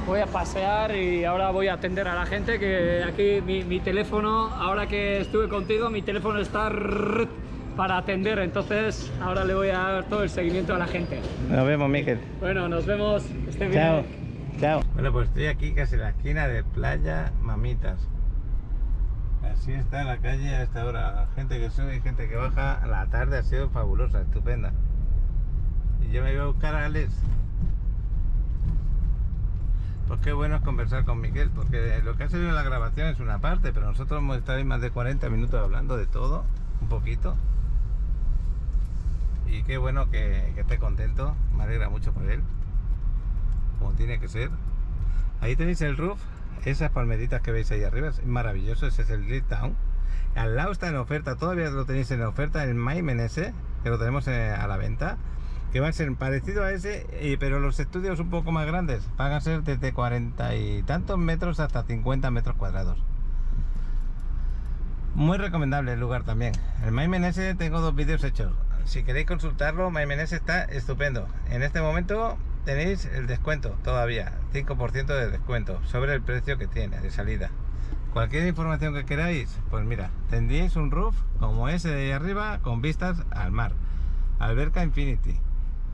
voy a pasear y ahora voy a atender a la gente, que aquí mi teléfono, ahora que estuve contigo, mi teléfono está para atender, entonces ahora le voy a dar todo el seguimiento a la gente. Nos vemos, Miquel. Bueno, nos vemos. Estén Chao. bien. Chao. Bueno, pues estoy aquí casi en la esquina de Playa Mamitas. Así está la calle a esta hora. Gente que sube y gente que baja. La tarde ha sido fabulosa, estupenda. Y yo me voy a buscar a Alex. Pues qué bueno es conversar con Miquel, porque lo que ha salido en la grabación es una parte, pero nosotros hemos estado ahí más de 40 minutos hablando de todo, un poquito. Y qué bueno que esté contento, me alegra mucho por él, como tiene que ser. Ahí tenéis el roof, esas palmeritas que veis ahí arriba, es maravilloso, ese es el Drill Town. Al lado está en oferta, todavía lo tenéis en oferta, el Maimen ese, que lo tenemos a la venta, que va a ser parecido a ese, pero los estudios un poco más grandes, van a ser desde 40 y tantos metros hasta 50 metros cuadrados. Muy recomendable el lugar también. El Maimen ese tengo 2 vídeos hechos. Si queréis consultarlo, Maimen ese está estupendo. En este momento tenéis el descuento todavía, 5% de descuento sobre el precio que tiene de salida. Cualquier información que queráis, pues mira, tendréis un roof como ese de ahí arriba con vistas al mar, alberca infinity,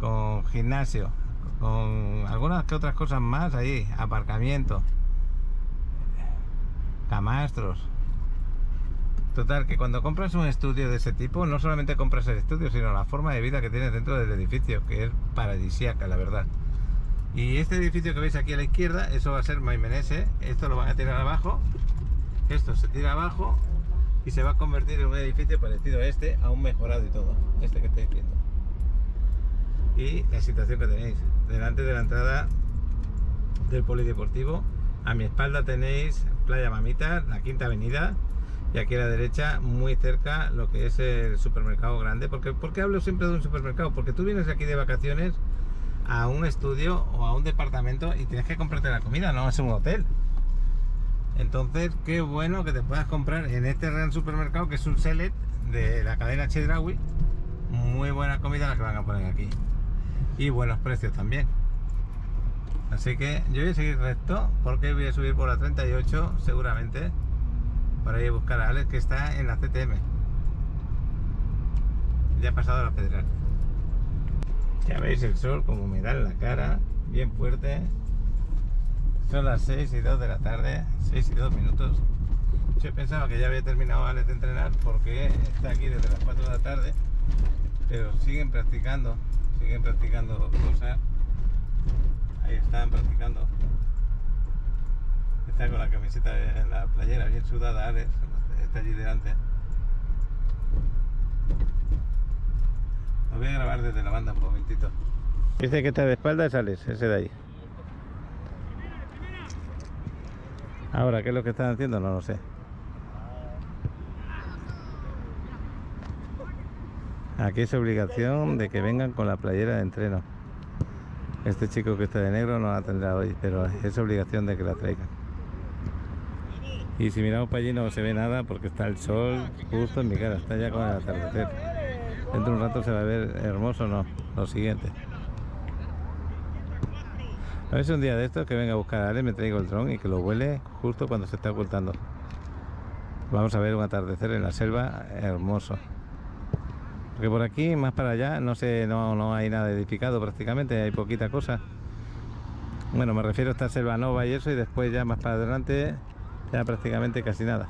con gimnasio, con algunas que otras cosas más ahí, aparcamiento, camastros. Total, que cuando compras un estudio de ese tipo, no solamente compras el estudio, sino la forma de vida que tienes dentro del edificio, que es paradisíaca, la verdad. Y este edificio que veis aquí a la izquierda, eso va a ser Maimen ese. Esto lo van a tirar abajo, esto se tira abajo y se va a convertir en un edificio parecido a este, aún mejorado y todo, este que estáis viendo. Y la situación que tenéis delante de la entrada del polideportivo, a mi espalda tenéis Playa Mamitas, la Quinta Avenida, y aquí a la derecha, muy cerca, lo que es el supermercado grande. ¿Por qué hablo siempre de un supermercado? Porque tú vienes aquí de vacaciones a un estudio o a un departamento y tienes que comprarte la comida, no es un hotel. Entonces, qué bueno que te puedas comprar en este gran supermercado, que es un Select de la cadena Chedraui. Muy buena comida la que van a poner aquí. Y buenos precios también. Así que yo voy a seguir recto, porque voy a subir por la 38 seguramente, para ir a buscar a Alex, que está en la CTM. Ya ha pasado a la Federal. Ya veis el sol como me da en la cara, bien fuerte. Son las 6 y 2 de la tarde, 6 y 2 minutos. Yo pensaba que ya había terminado Alex de entrenar, porque está aquí desde las 4 de la tarde, pero siguen practicando cosas. Ahí están practicando. Está con la camiseta en la playera bien sudada, Alex, está allí delante. Lo voy a grabar desde la banda un momentito. Dice que está de espaldas, Alex, ese de ahí. Ahora, ¿qué es lo que están haciendo? No lo sé. Aquí es obligación de que vengan con la playera de entreno. Este chico que está de negro no la tendrá hoy, pero es obligación de que la traigan. Y si miramos para allí no se ve nada porque está el sol justo en mi cara, está ya con el atardecer. Dentro de un rato se va a ver hermoso, no, lo siguiente. A ver si un día de estos que venga a buscar a Alex, me traigo el dron y que lo vuele justo cuando se está ocultando. Vamos a ver un atardecer en la selva hermoso. Porque por aquí, más para allá, no hay nada edificado prácticamente, hay poquita cosa. Bueno, me refiero a esta selva nova y eso, y después ya más para adelante ya prácticamente casi nada.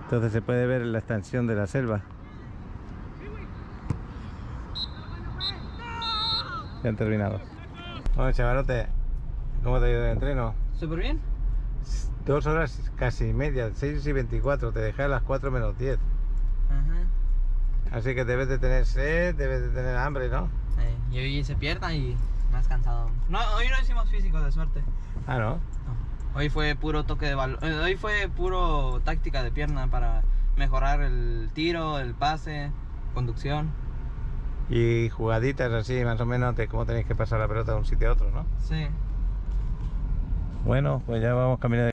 Entonces se puede ver la extensión de la selva. Ya han terminado. Bueno, chavalote, ¿cómo te ha ido el entreno? Súper bien. 2 horas casi media, 6 y 24, te dejé a las 4 menos 10. Ajá. Así que debes de tener sed, debes de tener hambre, ¿no? Y hoy hice pierna y más cansado. No, hoy no hicimos físico, de suerte. Ah, ¿no? No. Hoy fue puro toque de balón. Hoy fue puro táctica de pierna para mejorar el tiro, el pase, conducción. Y jugaditas así, más o menos, de cómo tenéis que pasar la pelota de un sitio a otro, ¿no? Sí. Bueno, pues ya vamos caminando.